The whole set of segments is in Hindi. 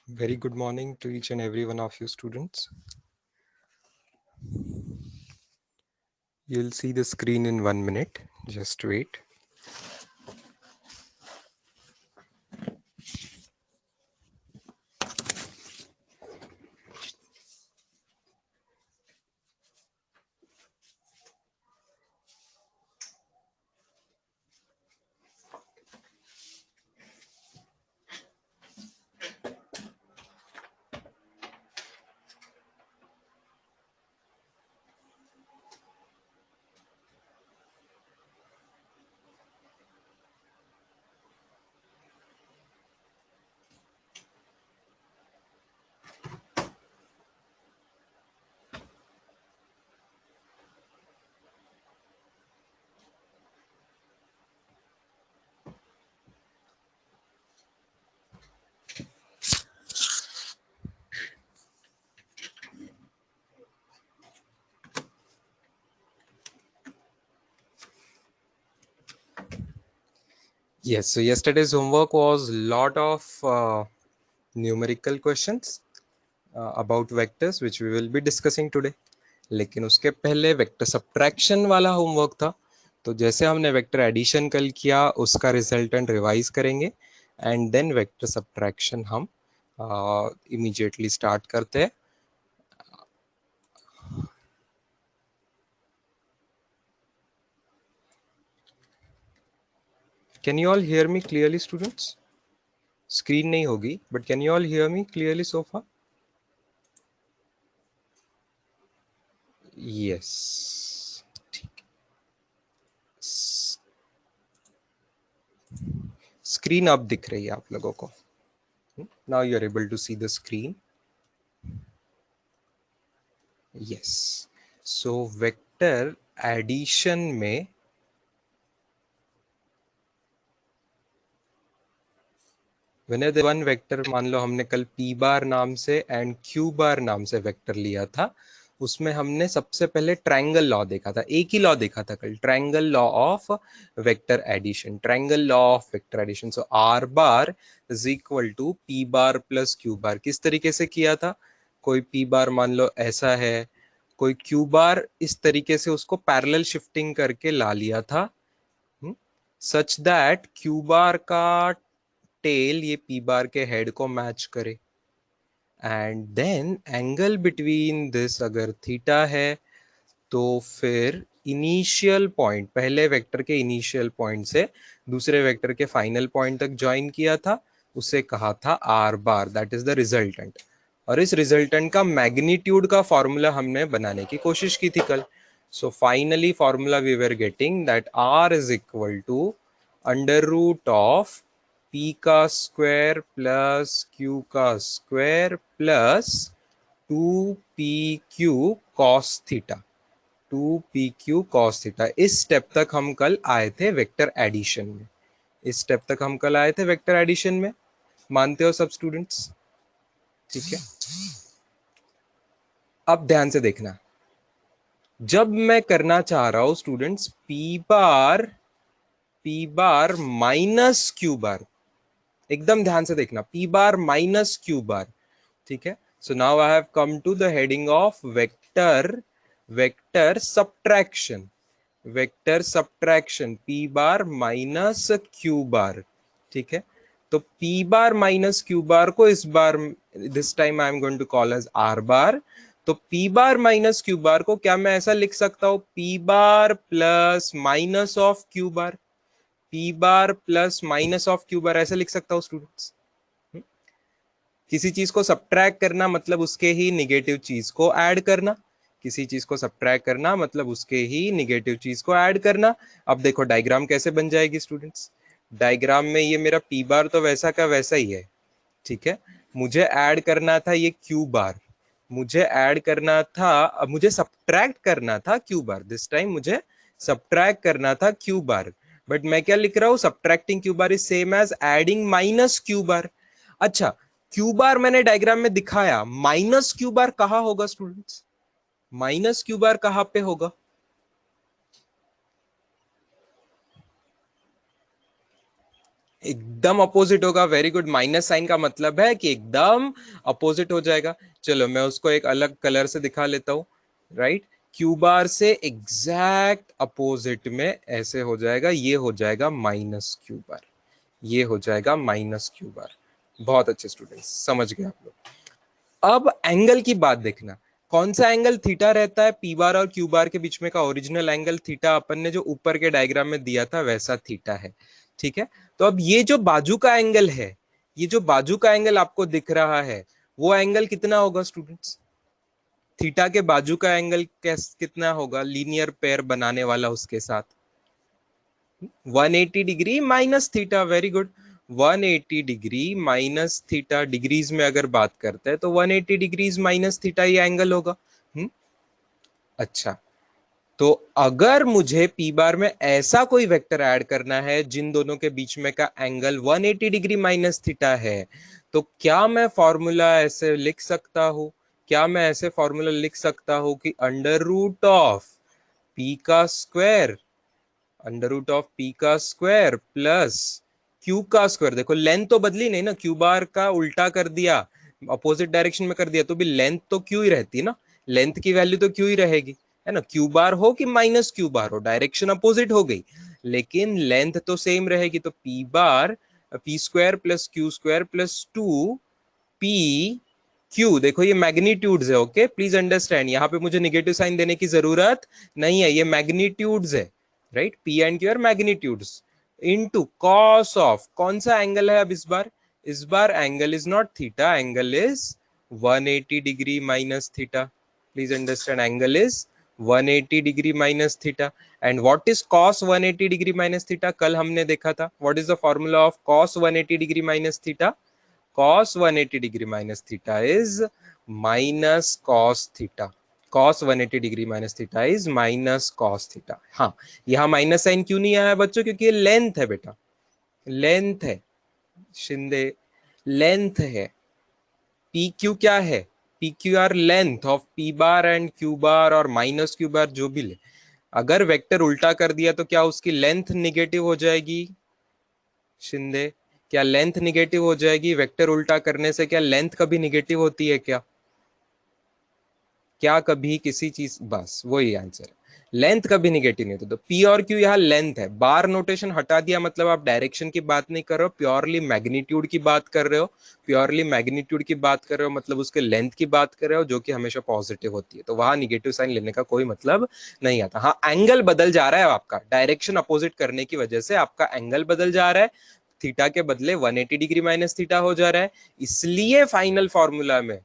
Very good morning to each and every one of you students. You'll see the screen in 1 minute. Just wait. Yes, so yesterday's homework was lot of numerical questions about vectors which we will be discussing today. लेकिन उसके पहले वेक्टर सब्ट्रैक्शन वाला होमवर्क था, तो जैसे हमने वेक्टर एडिशन कल किया उसका रिजल्टेंट रिवाइज करेंगे एंड देन वेक्टर सब्ट्रैक्शन हम इमीडिएटली स्टार्ट करते हैं. Can you all hear me clearly, students? Screen नहीं होगी, but can you all hear me clearly so far? Yes. Screen अब दिख रही है आप लोगों को. Now you are able to see the screen. Yes. So vector addition में whenever one vector, मान लो हमने कल p बार नाम से एंड q बार नाम से वेक्टर लिया था, उसमें हमने सबसे पहले ट्रायंगल लॉ देखा था. एक ही लॉ देखा था कल, triangle law of vector addition. Triangle law of vector addition. So r bar is equal to p bar plus q bar. किस तरीके से किया था? कोई p बार मान लो ऐसा है, कोई q बार इस तरीके से उसको पैरेलल शिफ्टिंग करके ला लिया था, सच दैट q बार का टेल ये p बार के हेड को मैच करे. And then angle between this अगर थीटा है तो फिर इनिशियल पॉइंट, पहले वेक्टर के इनिशियल पॉइंट से दूसरे वेक्टर के फाइनल पॉइंट तक ज्वाइन किया था, उसे कहा था are bar. That is the resultant. और इस रिजल्टेंट का मैग्नीट्यूड का फॉर्मूला हमने बनाने की कोशिश की थी कल. So finally formula we were getting that R is equal to under root of p का स्क्वायर प्लस q का square plus 2pq cos theta. 2pq cos theta. इस स्टेप तक हम कल आए थे वेक्टर एडिशन में. इस स्टेप तक हम कल आए थे वेक्टर एडिशन में. मानते हो सब स्टूडेंट्स? ठीक है. अब ध्यान से देखना, जब मैं करना चाह रहा हूं students p bar minus q bar, एकदम ध्यान से देखना, p bar minus q bar. ठीक है. So now I have come to the heading of vector subtraction. Vector subtraction p bar minus q bar. ठीक है. तो p bar minus q bar को इस बार, this time I am going to call as r bar. तो p bar minus q bar को क्या मैं ऐसा लिख सकता हूं, p bar plus minus of q bar. p bar plus minus of q बार ऐसा लिख सकता हूं स्टूडेंट्स. किसी चीज को सब्ट्रैक्ट करना मतलब उसके ही निगेटिव चीज को ऐड करना. किसी चीज को सब्ट्रैक्ट करना मतलब उसके ही निगेटिव चीज को ऐड करना. अब देखो डायग्राम कैसे बन जाएगी स्टूडेंट्स. डायग्राम में ये मेरा p बार तो वैसा का वैसा ही है. ठीक है. मुझे ऐड करना था ये q बार. मुझे ऐड करना था, अब मुझे सब्ट्रैक्ट करना था q बार. दिस टाइम मुझे सब्ट्रैक्ट करना था q बार. बट मैं क्या लिख रहा हूं, subtracting q bar is same as adding minus q bar. अच्छा, क्यू बार मैंने डायग्राम में दिखाया, माइनस क्यू बार कहां होगा स्टूडेंट्स? माइनस क्यू बार कहां पे होगा? एकदम अपोजिट होगा। वेरी गुड, माइनस साइन का मतलब है कि एकदम अपोजिट हो जाएगा। चलो मैं उसको एक अलग कलर से दिखा लेता हूँ। राइट, क्यू बार से एग्जैक्ट अपोजिट में ऐसे हो जाएगा, ये हो जाएगा माइनस क्यू बार, ये हो जाएगा माइनस क्यू बार। बहुत अच्छे स्टूडेंट्स, समझ गए आप लोग। अब एंगल की बात देखना, कौन सा एंगल थीटा रहता है पी बार और क्यू बार के बीच में का ओरिजिनल एंगल थीटा अपन ने जो ऊपर के डायग्राम में दिया था वैसा थीटा है। ठीक है, तो अब ये जो बाजू का एंगल है, ये जो बाजू का एंगल आपको दिख रहा है, वो एंगल कितना होगा स्टूडेंट्स? थीटा के बाजू का एंगल कितना होगा लीनियर पेयर बनाने वाला उसके साथ? 180 degree minus theta. Very good, 180 degree minus theta. Degrees में अगर बात करते हैं तो 180 डिग्रीज माइनस थीटा ये एंगल होगा। अच्छा, तो अगर मुझे पी बार में ऐसा कोई वेक्टर ऐड करना है जिन दोनों के बीच में का एंगल 180 डिग्री माइनस थीटा है, तो क्या मैं फॉर्मूला ऐसे लिख सकता हूं? क्या मैं ऐसे फॉर्मूला लिख सकता हूं कि अंडर रूट ऑफ पी का square, under root of P का स्क्वायर प्लस क्यू का स्क्वायर। देखो लेंथ तो बदली नहीं ना, क्यू बार का उल्टा कर दिया, अपोजिट डायरेक्शन में कर दिया, तो भी लेंथ तो क्यू ही रहती है ना, लेंथ की वैल्यू तो क्यू ही रहेगी, है ना। क्यू बार हो कि माइनस क्यू बार हो, डायरेक्शन अपोजिट हो गई लेकिन लेंथ तो सेम रहेगी। तो पी बार P square plus Q square plus 2 P Q. देखो ये मैग्नीट्यूड्स है, ओके प्लीज अंडरस्टैंड, यहाँ पे मुझे निगेटिव साइन देने की जरूरत नहीं है, ये मैग्नीट्यूड्स है। Right, p and q are magnitudes into cos of कौन सा एंगल है अब इस बार angle is not theta, angle is 180 degree minus theta. Please understand, angle is 180 degree minus theta. And what is cos 180 degree minus theta? कल हमने देखा था, what is the formula of cos 180 degree minus theta? cos 180 degree minus theta is minus cos theta. cos 180 degree minus theta is minus cos theta. हाँ, यहाँ माइनस साइन क्यों नहीं आया बच्चों? क्योंकि ये लेंथ है बेटा, लेंथ है शिंदे, लेंथ है। पी क्यू क्या है? P Q R length of P bar and Q बार और माइनस क्यू बार जो भी ले। अगर वेक्टर उल्टा कर दिया तो क्या उसकी लेंथ निगेटिव हो जाएगी शिंदे? क्या लेंथ निगेटिव हो जाएगी? वेक्टर उल्टा करने से क्या लेंथ कभी निगेटिव होती है क्या? क्या कभी किसी चीज, बस वही आंसर है, लेंथ कभी निगेटिव नहीं होती। तो पी और क्यू यहाँ लेंथ है, बार नोटेशन हटा दिया मतलब आप डायरेक्शन की बात नहीं कर रहे हो, प्योरली मैग्नीट्यूड की बात कर रहे हो। प्योरली मैग्नीट्यूड की बात कर रहे हो मतलब उसके लेंथ की बात कर रहे हो, जो कि हमेशा पॉजिटिव होती है, तो वहां निगेटिव साइन लेने का कोई मतलब नहीं आता। हाँ, एंगल बदल जा रहा है आपका, डायरेक्शन अपोजिट करने की वजह से आपका एंगल बदल जा रहा है, थीटा के बदले 180 डिग्री माइनस थीटा हो जा रहा है। इसलिए फाइनल फॉर्मूला में,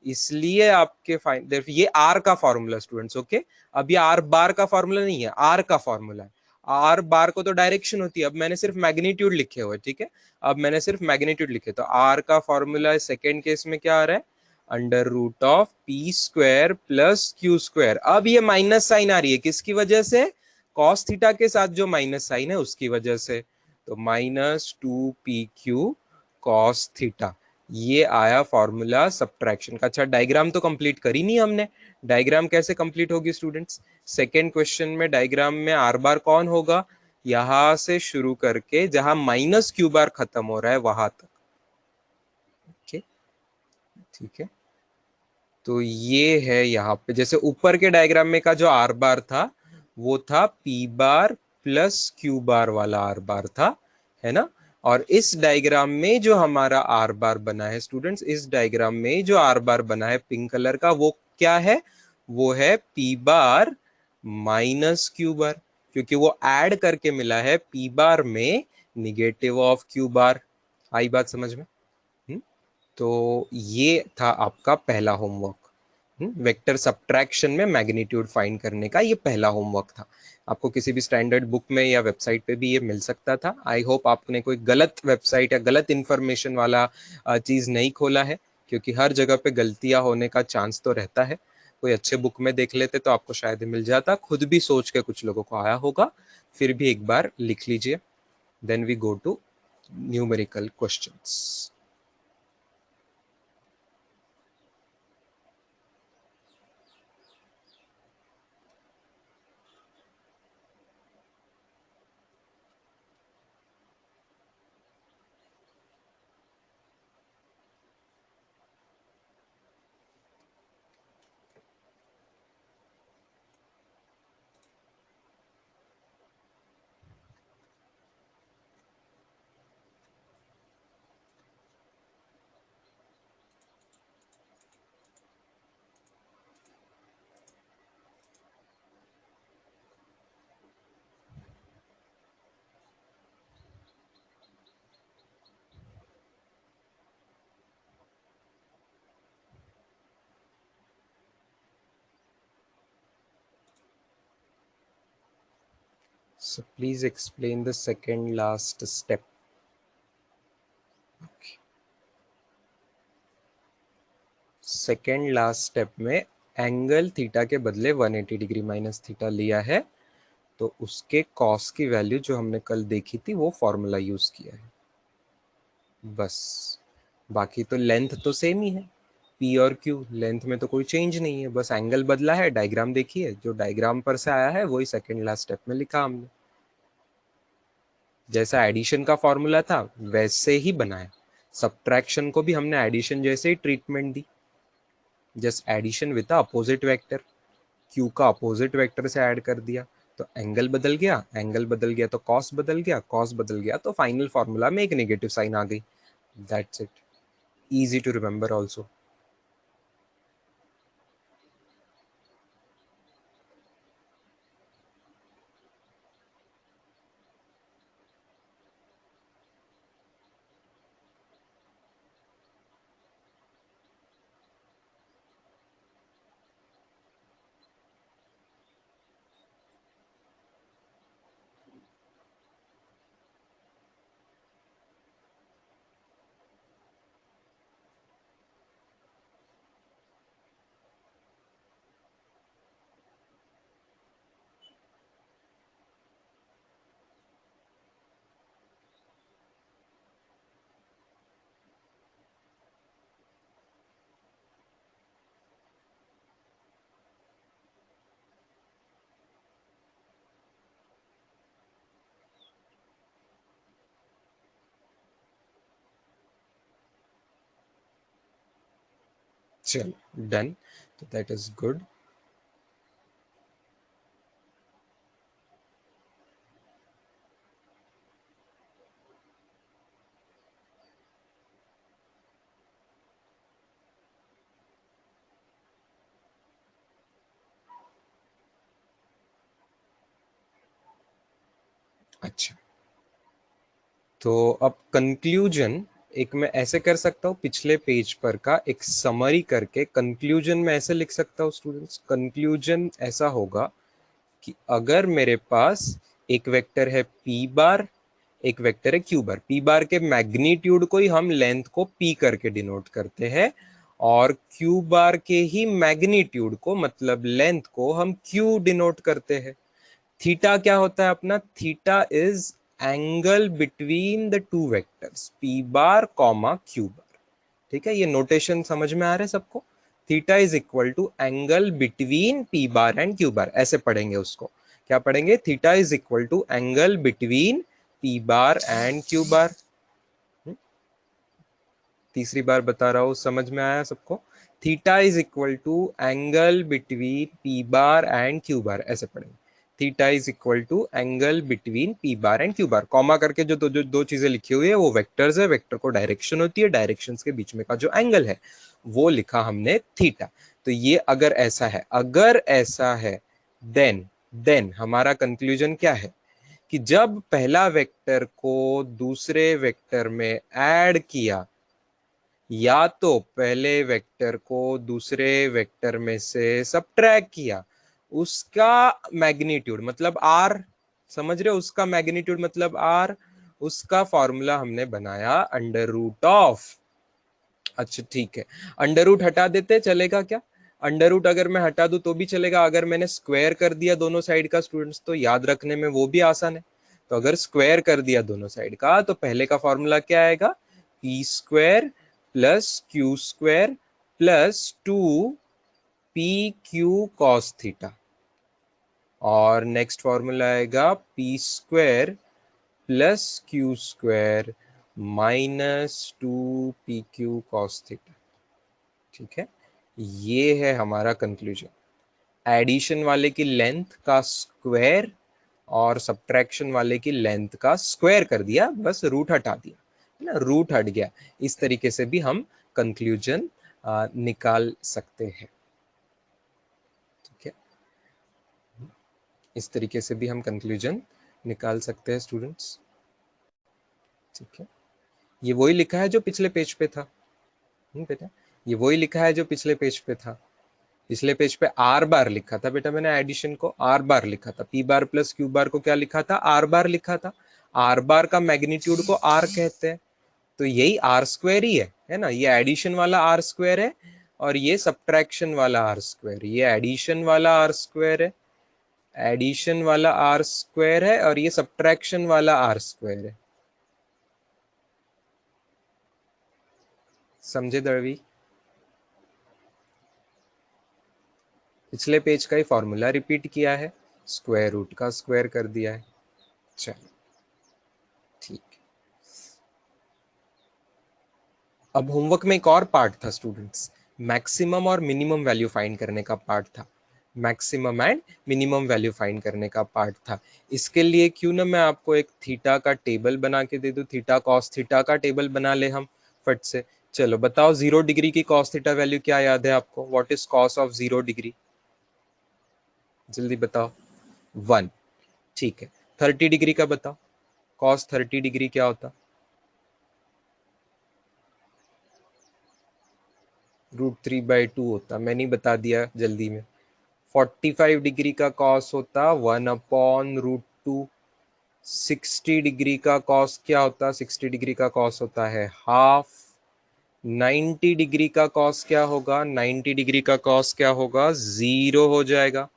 इसलिए आपके फाइन ये आर का फॉर्मूला स्टूडेंट्स, ओके। अब ये आर बार का फॉर्मूला नहीं है, आर का फॉर्मूला है। आर बार को तो डायरेक्शन होती है, अब मैंने सिर्फ मैग्नीट्यूड लिखे हुए, ठीक है, अब मैंने सिर्फ मैग्नीट्यूड लिखे, तो आर का फॉर्मूला सेकेंड केस में क्या आ रहा है? Under root of P square plus Q square. अब ये माइनस साइन आ रही है किसकी वजह से? कॉस थीटा के साथ जो माइनस साइन है उसकी वजह से, तो minus 2 P Q cos theta, ये आया फॉर्मूला सब्ट्रैक्शन का। अच्छा, डायग्राम तो कंप्लीट करी नहीं हमने, डायग्राम कैसे कंप्लीट होगी स्टूडेंट्स? सेकेंड क्वेश्चन में डायग्राम में आर बार कौन होगा? यहां से शुरू करके जहां माइनस क्यू बार खत्म हो रहा है वहां तक, ओके ठीक है। तो ये है यहाँ पे, जैसे ऊपर के डायग्राम में का जो आर बार था वो था पी बार प्लस क्यू बार वाला आर बार था, है ना। और इस डायग्राम में जो हमारा आर बार बना है स्टूडेंट्स, इस डायग्राम में जो आर बार बना है पिंक कलर का, वो क्या है? वो है P bar minus Q bar, क्योंकि वो ऐड करके मिला है पी बार में निगेटिव ऑफ क्यू बार। आई बात समझ में? हम्म? तो ये था आपका पहला होमवर्क, वेक्टर सब्ट्रैक्शन में मैग्नीट्यूड फाइंड करने का, ये पहला होमवर्क था। आपको किसी भी स्टैंडर्ड बुक में या वेबसाइट पे भी ये मिल सकता था। आई होप आपने कोई गलत वेबसाइट या गलत इन्फॉर्मेशन वाला चीज़ नहीं खोला है, क्योंकि हर जगह पे गलतियां होने का चांस तो रहता है। कोई अच्छे बुक में देख लेते तो आपको शायद मिल जाता, खुद भी सोच के कुछ लोगों को आया होगा, फिर भी एक बार लिख लीजिए। Then we go to numerical questions. So please explain the second last step. Okay. Second last step में एंगल थीटा के बदले 180 डिग्री माइनस थीटा लिया है, तो उसके कॉस की वैल्यू जो हमने कल देखी थी वो फॉर्मूला यूज किया है बस। बाकी तो लेंथ तो सेम ही है, पी और क्यू, लेंथ में तो कोई चेंज नहीं है, बस एंगल बदला है। डायग्राम देखिए, जो डायग्राम पर से आया है वही सेकेंड लास्ट स्टेप में लिखा हमने। जैसा एडिशन का फॉर्मूला था वैसे ही बनाया। सब्ट्रैक्शन को भी हमने एडिशन जैसे ही ट्रीटमेंट दी, just addition with the opposite vector. Q का अपोजिट वेक्टर से ऐड कर दिया, तो एंगल बदल गया, एंगल बदल गया तो कॉस बदल गया, कॉस बदल गया तो फाइनल फॉर्मूला में एक नेगेटिव साइन आ गई। That's it, easy to remember also. चलो डन, तो दैट इज गुड। अच्छा, तो अब कंक्लूजन एक मैं ऐसे कर सकता हूँ, पिछले पेज पर का एक समरी करके कंक्लूजन में ऐसे लिख सकता हूँ स्टूडेंट्स। कंक्लूजन ऐसा होगा कि अगर मेरे पास एक वेक्टर है पी बार, एक वेक्टर है क्यू बार, पी बार के मैग्नीट्यूड को ही हम लेंथ को पी करके डिनोट करते हैं, और क्यू बार के ही मैग्नीट्यूड को मतलब लेंथ को हम क्यू डिनोट करते हैं। थीटा क्या होता है अपना? Theta is angle between the two vectors P bar comma Q bar. ठीक है, ये नोटेशन समझ में आ रहा है सबको? Theta is equal to angle between P bar and Q bar, ऐसे पढ़ेंगे उसको। क्या पढ़ेंगे? Theta is equal to angle between P bar and Q bar. तीसरी बार बता रहा हूं, समझ में आया सबको? Theta is equal to angle between P bar and Q bar, ऐसे पढ़ेंगे। Theta is equal to angle between P bar and Q bar, comma करके जो दो चीजें लिखी हुई है वो वेक्टर्स है, वेक्टर को डायरेक्शन होती है, डायरेक्शंस के बीच में का जो एंगल है वो लिखा हमने थीटा। तो ये अगर ऐसा है, अगर ऐसा है, देन हमारा कंक्लूजन क्या है कि जब पहला वेक्टर को दूसरे वेक्टर में ऐड किया, या तो पहले वेक्टर को दूसरे वेक्टर में से सबट्रैक्ट किया, उसका मैग्नीट्यूड मतलब आर, समझ रहे हो? उसका मैग्नीट्यूड मतलब आर, उसका फॉर्मूला हमने बनाया अंडर रूट ऑफ। अच्छा ठीक है, अंडर रूट हटा देते, चलेगा क्या? अंडर रूट अगर मैं हटा दूं तो भी चलेगा, अगर मैंने स्क्वायर कर दिया दोनों साइड का स्टूडेंट्स तो याद रखने में वो भी आसान है। तो अगर स्क्वायर कर दिया दोनों साइड का तो पहले का फॉर्मूला क्या आएगा? P square plus Q square plus 2 P Q cos theta, और नेक्स्ट फॉर्मूला आएगा P square plus Q square -2 P Q cos theta. ठीक है, ये है हमारा कंक्लूजन। एडिशन वाले की लेंथ का स्क्वायर और सब्ट्रैक्शन वाले की लेंथ का स्क्वायर कर दिया, बस रूट हटा दिया, है ना, रूट हट गया। इस तरीके से भी हम कंक्लूजन निकाल सकते हैं। ठीक है, इस तरीके से भी हम कंक्लूजन निकाल सकते हैं स्टूडेंट्स। ठीक है, ये वही लिखा है जो पिछले पेज पे था। बेटा, ये वही लिखा है जो पिछले पेज पे था। पिछले पेज पे आर बार लिखा था बेटा, मैंने एडिशन को आर बार लिखा था, पी बार प्लस क्यू बार को क्या लिखा था, आर बार लिखा था। आर बार का मैग्नीट्यूड को आर कहते हैं, तो यही आर स्क्वायर ही है ना। ये एडिशन वाला आर स्क्वायर है और ये सब्ट्रैक्शन वाला आर स्क्वायर, ये एडिशन वाला आर स्क्वायर है, एडिशन वाला आर स्क्वायर है, और ये सब्ट्रैक्शन वाला आर स्क्वायर है। समझे दरवी? पिछले पेज का ही फॉर्मूला रिपीट किया है, स्क्वायर रूट का स्क्वायर कर दिया है। चलो ठीक। अब होमवर्क में एक और पार्ट था स्टूडेंट्स, मैक्सिमम और मिनिमम वैल्यू फाइंड करने का पार्ट था। Maximum and minimum value find करने का पार्ट था। इसके लिए क्यों ना मैं आपको एक थीटा का टेबल बना के दे दूं, थीटा कॉस थीटा का टेबल बना ले हम फट से। चलो बताओ, 0 डिग्री की कॉस थीटा वैल्यू क्या याद है आपको? What is cos of 0 degree? जल्दी बताओ। 1। ठीक है। 30 डिग्री का बताओ, कॉस 30 डिग्री क्या होता? √3/2 होता। मैंने ही बता दिया जल्दी में। 45 डिग्री का कॉस होता 1/√2। 60 डिग्री का कॉस क्या होता? 60 डिग्री का कॉस होता है हाफ। 90 डिग्री का कॉस क्या होगा? 90 डिग्री का कॉस क्या होगा? 0 हो जाएगा।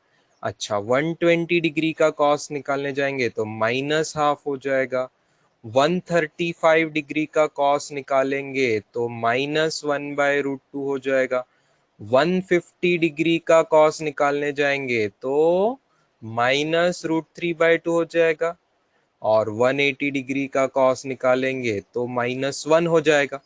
अच्छा, 120 डिग्री का कॉस निकालने जाएंगे तो माइनस हाफ हो जाएगा। 135 डिग्री का कॉस निकालेंगे तो -1/√2 हो जाएगा। 150 डिग्री का कॉस निकालने जाएंगे तो -√3/2 हो जाएगा, और 180 डिग्री का कॉस निकालेंगे तो -1 हो जाएगा।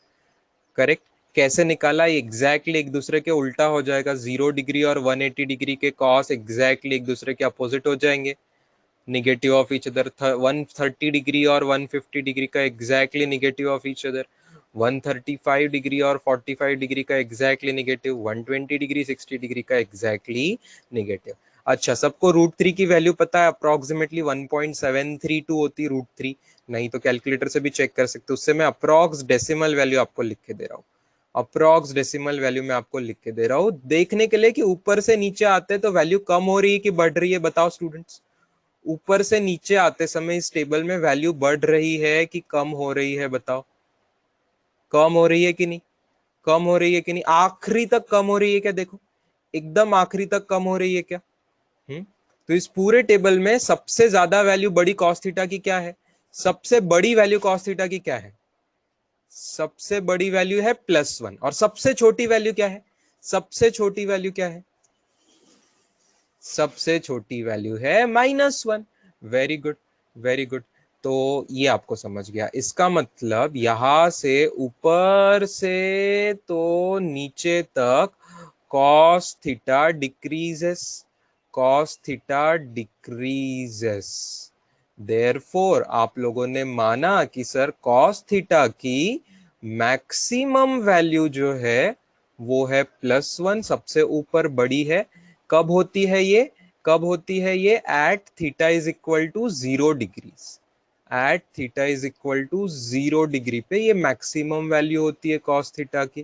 करेक्ट? कैसे निकाला? एग्जैक्टली एक दूसरे के उल्टा हो जाएगा। 0 डिग्री और 180 डिग्री के कॉस एग्जैक्टली एक दूसरे के अपोजिट हो जाएंगे, negative of each other. 130 degree और 150 डिग्री का exactly negative of each other. 135 degree और 45 डिग्री का एग्जैक्टली निगेटिव। 120 डिग्री 60 डिग्री का एग्जैक्टली निगेटिव। अच्छा, सबको √3 की वैल्यू पता है? अप्रोक्सीमेटली 1.732 होती √3। नहीं तो कैलकुलेटर से भी चेक कर सकते हो, उससे मैं अप्रोक्स डेसिमल वैल्यू आपको लिख के दे रहा हूँ। अप्रोक्स डेसिमल वैल्यू मैं आपको लिख के दे रहा हूँ, देखने के लिए कि ऊपर से नीचे आते तो वैल्यू कम हो रही है कि बढ़ रही है। बताओ स्टूडेंट्स, ऊपर से नीचे आते समय इस टेबल में वैल्यू बढ़ रही है कि कम हो रही है? बताओ, कम हो रही है कि नहीं? कम हो रही है कि नहीं? आखिरी तक कम हो रही है क्या? देखो, एकदम आखिरी तक कम हो रही है क्या? तो इस पूरे टेबल में सबसे ज्यादा वैल्यू बड़ी कॉस थीटा की क्या है? सबसे बड़ी वैल्यू कॉस थीटा की क्या है? सबसे बड़ी वैल्यू है +1। और सबसे छोटी वैल्यू क्या है? सबसे छोटी वैल्यू क्या है? सबसे छोटी वैल्यू है -1। Very good, very good. तो ये आपको समझ गया। इसका मतलब यहां से ऊपर से तो नीचे तक cos theta decreases, cos theta decreases. Therefore आप लोगों ने माना कि सर कॉस थीटा की मैक्सिमम वैल्यू जो है वो है +1, सबसे ऊपर बड़ी है। कब होती है ये? कब होती है ये? At theta is equal to 0 degrees. At theta is equal to 0 degree पे ये मैक्सिमम वैल्यू होती है कॉस थीटा की।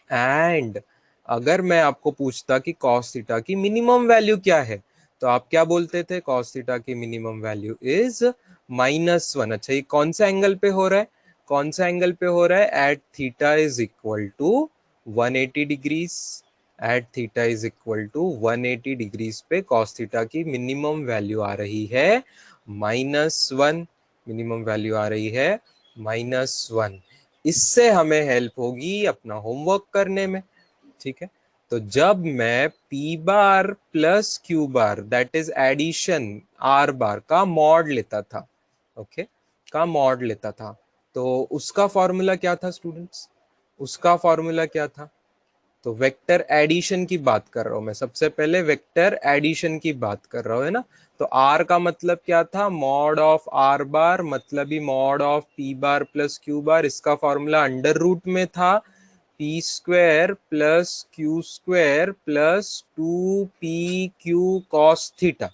एंड अगर मैं आपको पूछता कि कॉस थीटा की मिनिमम वैल्यू क्या है, तो आप क्या बोलते थे? कॉस थीटा की मिनिमम वैल्यू इज -1। अच्छा, ये कौन सा एंगल पे हो रहा है? कौन सा एंगल पे हो रहा है? At theta is equal to 180 degrees. At theta is equal to 180 degrees पे कॉस थीटा की मिनिमम वैल्यू आ रही है -1। मिनिमम वैल्यू आ रही है -1। इससे हमें हेल्प होगी अपना होमवर्क करने में। ठीक है? तो जब मैं P bar plus Q bar that is addition R bar का मॉड लेता था, ओके, का मॉड लेता था, तो उसका फॉर्मूला क्या था स्टूडेंट्स? उसका फॉर्मूला क्या था? तो वेक्टर एडिशन की बात कर रहा हूं मैं, सबसे पहले वेक्टर एडिशन की बात कर रहा हूं, है ना। तो आर का मतलब क्या था? मॉड ऑफ आर बार, मतलब ही mod of P bar plus q bar. इसका फॉर्मूला अंडर रूट में था p square plus Q square plus 2pq cos theta.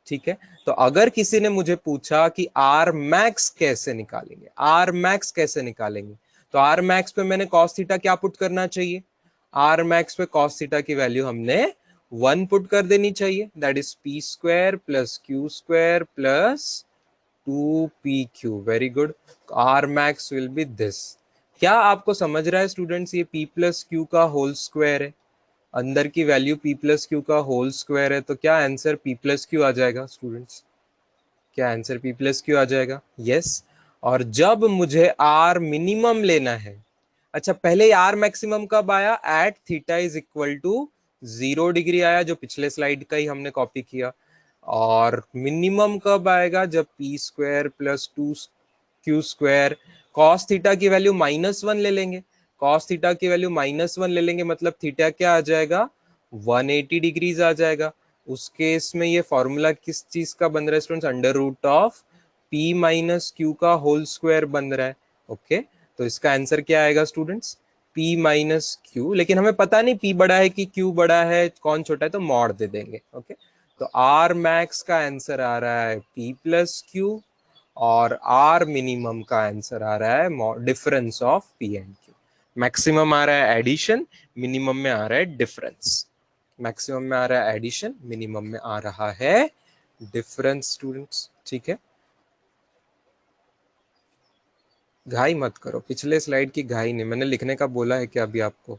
ठीक है? तो अगर किसी ने मुझे पूछा कि आर मैक्स कैसे निकालेंगे, आर मैक्स कैसे निकालेंगे, तो आर मैक्स पे मैंने कॉस थीटा क्या पुट करना चाहिए? आर मैक्स पे कॉस थीटा की वैल्यू हमने 1 पुट कर देनी चाहिए, that is P square plus Q square plus 2pq। Very good. R max will be this. क्या आपको समझ रहा है स्टूडेंट्स, ये p प्लस क्यू का होल स्क्वायर है, अंदर की वैल्यू p प्लस क्यू का होल स्क्वायर है, तो क्या आंसर p प्लस क्यू आ जाएगा स्टूडेंट्स? क्या आंसर p प्लस क्यू आ जाएगा? यस। और जब मुझे r मिनिमम लेना है, अच्छा पहले आर मैक्सिमम कब आया? At theta is equal to 0 degree आया, जो पिछले स्लाइड का ही हमने कॉपी किया। और मिनिमम कब आएगा? जब P square plus 2q square, cos theta की वैल्यू -1 ले लेंगे, कॉस थीटा की वैल्यू -1 ले लेंगे, मतलब थीटा क्या आ जाएगा? 180 डिग्रीज आ जाएगा। उस केस में ये फॉर्मूला किस चीज का बन रहा है students? Under root of p minus Q का होल स्क्वायर बन रहा है। ओके, तो इसका आंसर क्या आएगा स्टूडेंट्स? p minus Q. लेकिन हमें पता नहीं p बड़ा है कि q बड़ा है, कौन छोटा है, तो मॉड दे देंगे। ओके, तो r मैक्स का आंसर आ रहा है p प्लस क्यू, और r मिनिमम का आंसर आ रहा है difference of p and q। Maximum आ रहा है एडिशन, मिनिमम में आ रहा है डिफरेंस। मैक्सिमम में आ रहा है एडिशन, मिनिमम में आ रहा है डिफरेंस स्टूडेंट्स। ठीक है, घाई मत करो, पिछले स्लाइड की घाई नहीं, मैंने लिखने का बोला है क्या अभी आपको?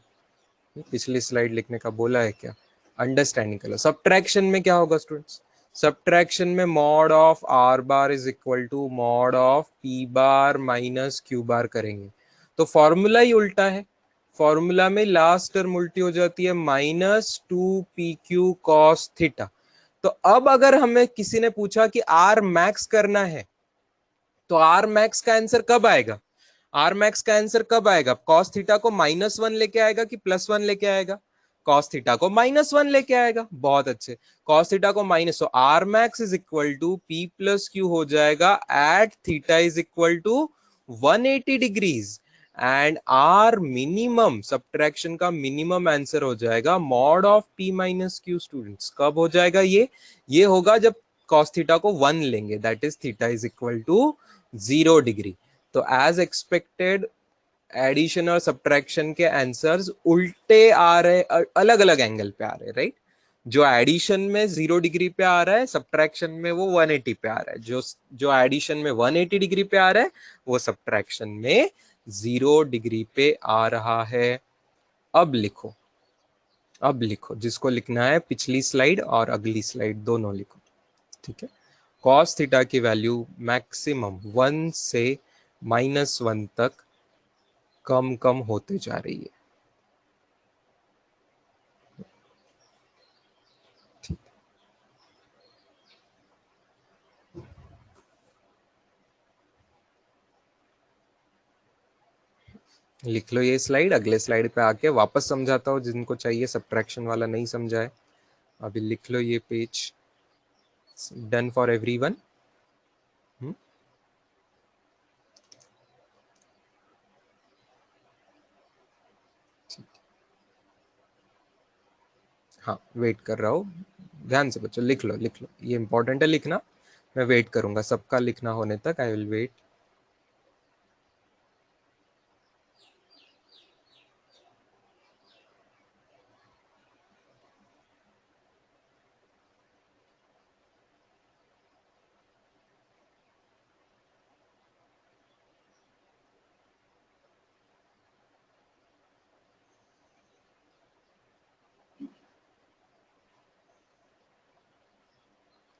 पिछली स्लाइड लिखने का बोला है क्या? अंडरस्टैंडिंग करो। सब्ट्रैक्शन में क्या होगा स्टूडेंट्स? सब्ट्रैक्शन में mod of are bar is equal to mod of P bar minus Q bar करेंगे, तो फॉर्मूला ही उल्टा है। फॉर्मूला में लास्ट टर्म उल्टी हो जाती है, -2pq cos थीटा। तो अब अगर हमें किसी ने पूछा कि आर मैक्स करना है, तो आर मैक्स का आंसर कब आएगा? आर मैक्स का आंसर कब आएगा? कॉस थीटा को -1 लेके आएगा कि +1 लेके आएगा? कॉस थीटा को -1 लेके आएगा। बहुत अच्छे, कॉस थीटा को माइनस, तो R max is equal to P plus Q हो जाएगा at theta is equal to 180 degrees, and R minimum, subtraction का मिनिमम आंसर हो जाएगा mod of P minus Q. Students कब हो जाएगा ये होगा जब कॉस थीटा को 1 लेंगे, that is theta is equal to 0 degree. तो एज एक्सपेक्टेड एडिशन और सब्ट्रैक्शन के आंसर्स उल्टे आ रहे, अलग अलग एंगल पे आ रहे, राइट? जो एडिशन में 0 डिग्री पे आ रहा है, सब्ट्रैक्शन में वो 180 पे आ रहा है। जो एडिशन में 180 डिग्री पे आ रहा है, वो सब्ट्रैक्शन में 0 डिग्री पे आ रहा है। अब लिखो, अब लिखो, जिसको लिखना है पिछली स्लाइड और अगली स्लाइड दोनों लिखो। ठीक है, कॉस थीटा की वैल्यू मैक्सिमम 1 से -1 तक कम कम होते जा रही है। लिख लो ये स्लाइड, अगले स्लाइड पे आके वापस समझाता हूँ जिनको चाहिए सब्ट्रैक्शन वाला नहीं समझाए। अभी लिख लो ये पेज, डन फॉर एवरीवन। हाँ, वेट कर रहा हूँ, ध्यान से बच्चों लिख लो, लिख लो, ये इंपॉर्टेंट है लिखना। मैं वेट करूंगा सबका लिखना होने तक, आई विल वेट।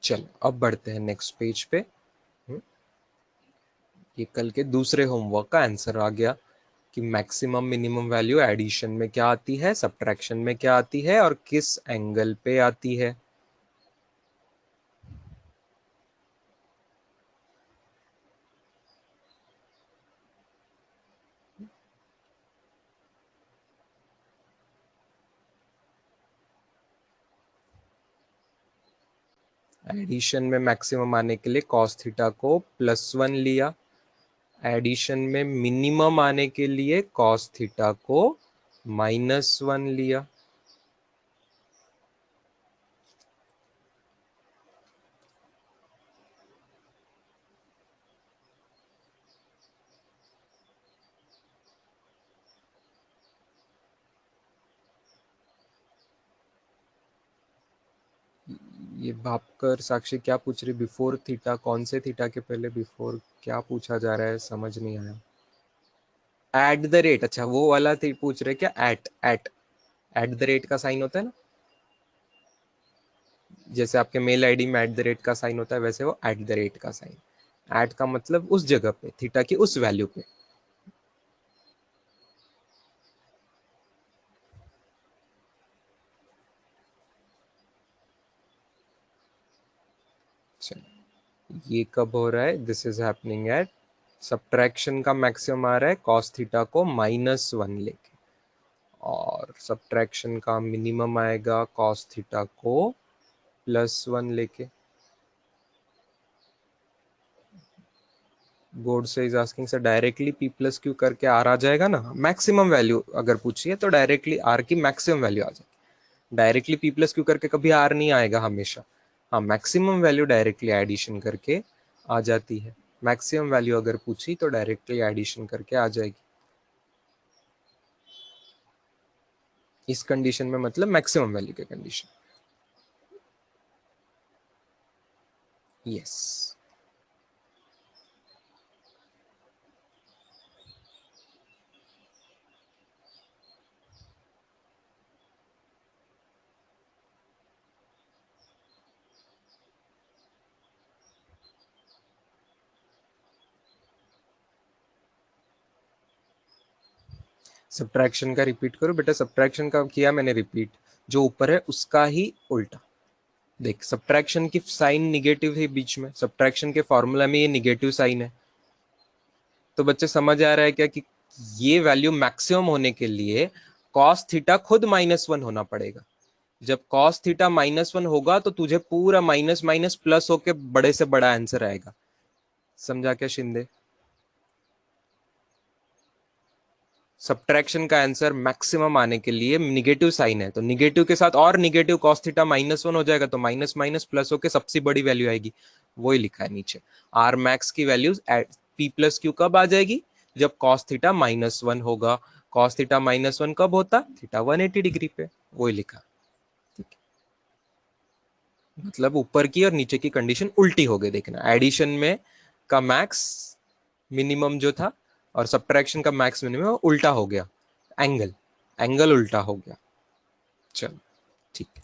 चलो अब बढ़ते हैं नेक्स्ट पेज पे। ये कल के दूसरे होमवर्क का आंसर आ गया कि मैक्सिमम मिनिमम वैल्यू एडिशन में क्या आती है, सब्ट्रैक्शन में क्या आती है, और किस एंगल पे आती है। एडिशन में मैक्सिमम आने के लिए कॉस थीटा को +1 लिया, एडिशन में मिनिमम आने के लिए कॉस थीटा को -1 लिया। ये भापकर साक्षी क्या पूछ रही, बिफोर थीटा, कौन से थीटा के पहले बिफोर क्या पूछा जा रहा है, समझ नहीं आया। एट द रेट, अच्छा वो वाला पूछ रहे क्या, एट द रेट का साइन होता है ना, जैसे आपके मेल आईडी में एट द रेट का साइन होता है, वैसे वो एट द रेट का साइन, एट का मतलब उस जगह पे, थीटा की उस वैल्यू पे। ये कब हो रहा है, this is happening at, subtraction का मैक्सिमम आ रहा है कॉस थीटा को -1 लेके, और सब्ट्रैक्शन का मिनिमम आएगा कॉस थीटा को +1 लेके। बोर्ड से is asking sir directly p plus Q करके आर आ जाएगा ना, मैक्सिमम वैल्यू अगर पूछिए तो डायरेक्टली आर की मैक्सिमम वैल्यू आ जाएगी, डायरेक्टली p प्लस क्यू करके कभी आर नहीं आएगा हमेशा, हाँ मैक्सिमम वैल्यू डायरेक्टली एडिशन करके आ जाती है, मैक्सिमम वैल्यू अगर पूछी तो डायरेक्टली एडिशन करके आ जाएगी, इस कंडीशन में मतलब मैक्सिमम वैल्यू के कंडीशन। यस, सब्ट्रैक्शन का रिपीट करो बेटा, सब्ट्रैक्शन का किया मैंने रिपीट, जो ऊपर है उसका ही उल्टा। देख सब्ट्रैक्शन की साइन निगेटिव है बीच में, सब्ट्रैक्शन के फॉर्मूला में ये निगेटिव साइन है, तो बच्चे समझ आ रहा है क्या कि ये वैल्यू मैक्सिमम होने के लिए कॉस थीटा खुद -1 होना पड़ेगा, जब कॉस थीटा -1 होगा तो तुझे पूरा माइनस माइनस प्लस होके बड़े से बड़ा आंसर आएगा, समझा क्या शिंदे। सब्ट्रैक्शन का आंसर मैक्सिमम आने के लिए निगेटिव साइन है, तो निगेटिव के साथ और निगेटिव कॉस थीटा -1 हो जाएगा, तो माइनस माइनस प्लस होके सबसे बड़ी वैल्यू आएगी, वही लिखा है नीचे, आर मैक्स की वैल्यूज पी प्लस क्यू कब आ जाएगी, जब कॉस थीटा -1 होगा, कॉस थीटा -1 कब होता, थीटा 180 डिग्री पे, वही लिखा। ठीक है, मतलब ऊपर की और नीचे की कंडीशन उल्टी हो गई, देखना एडिशन में का मैक्स मिनिमम जो था और सब्ट्रैक्शन का मैक्स मिनिमम उल्टा हो गया, एंगल एंगल उल्टा हो गया। चलो ठीक है,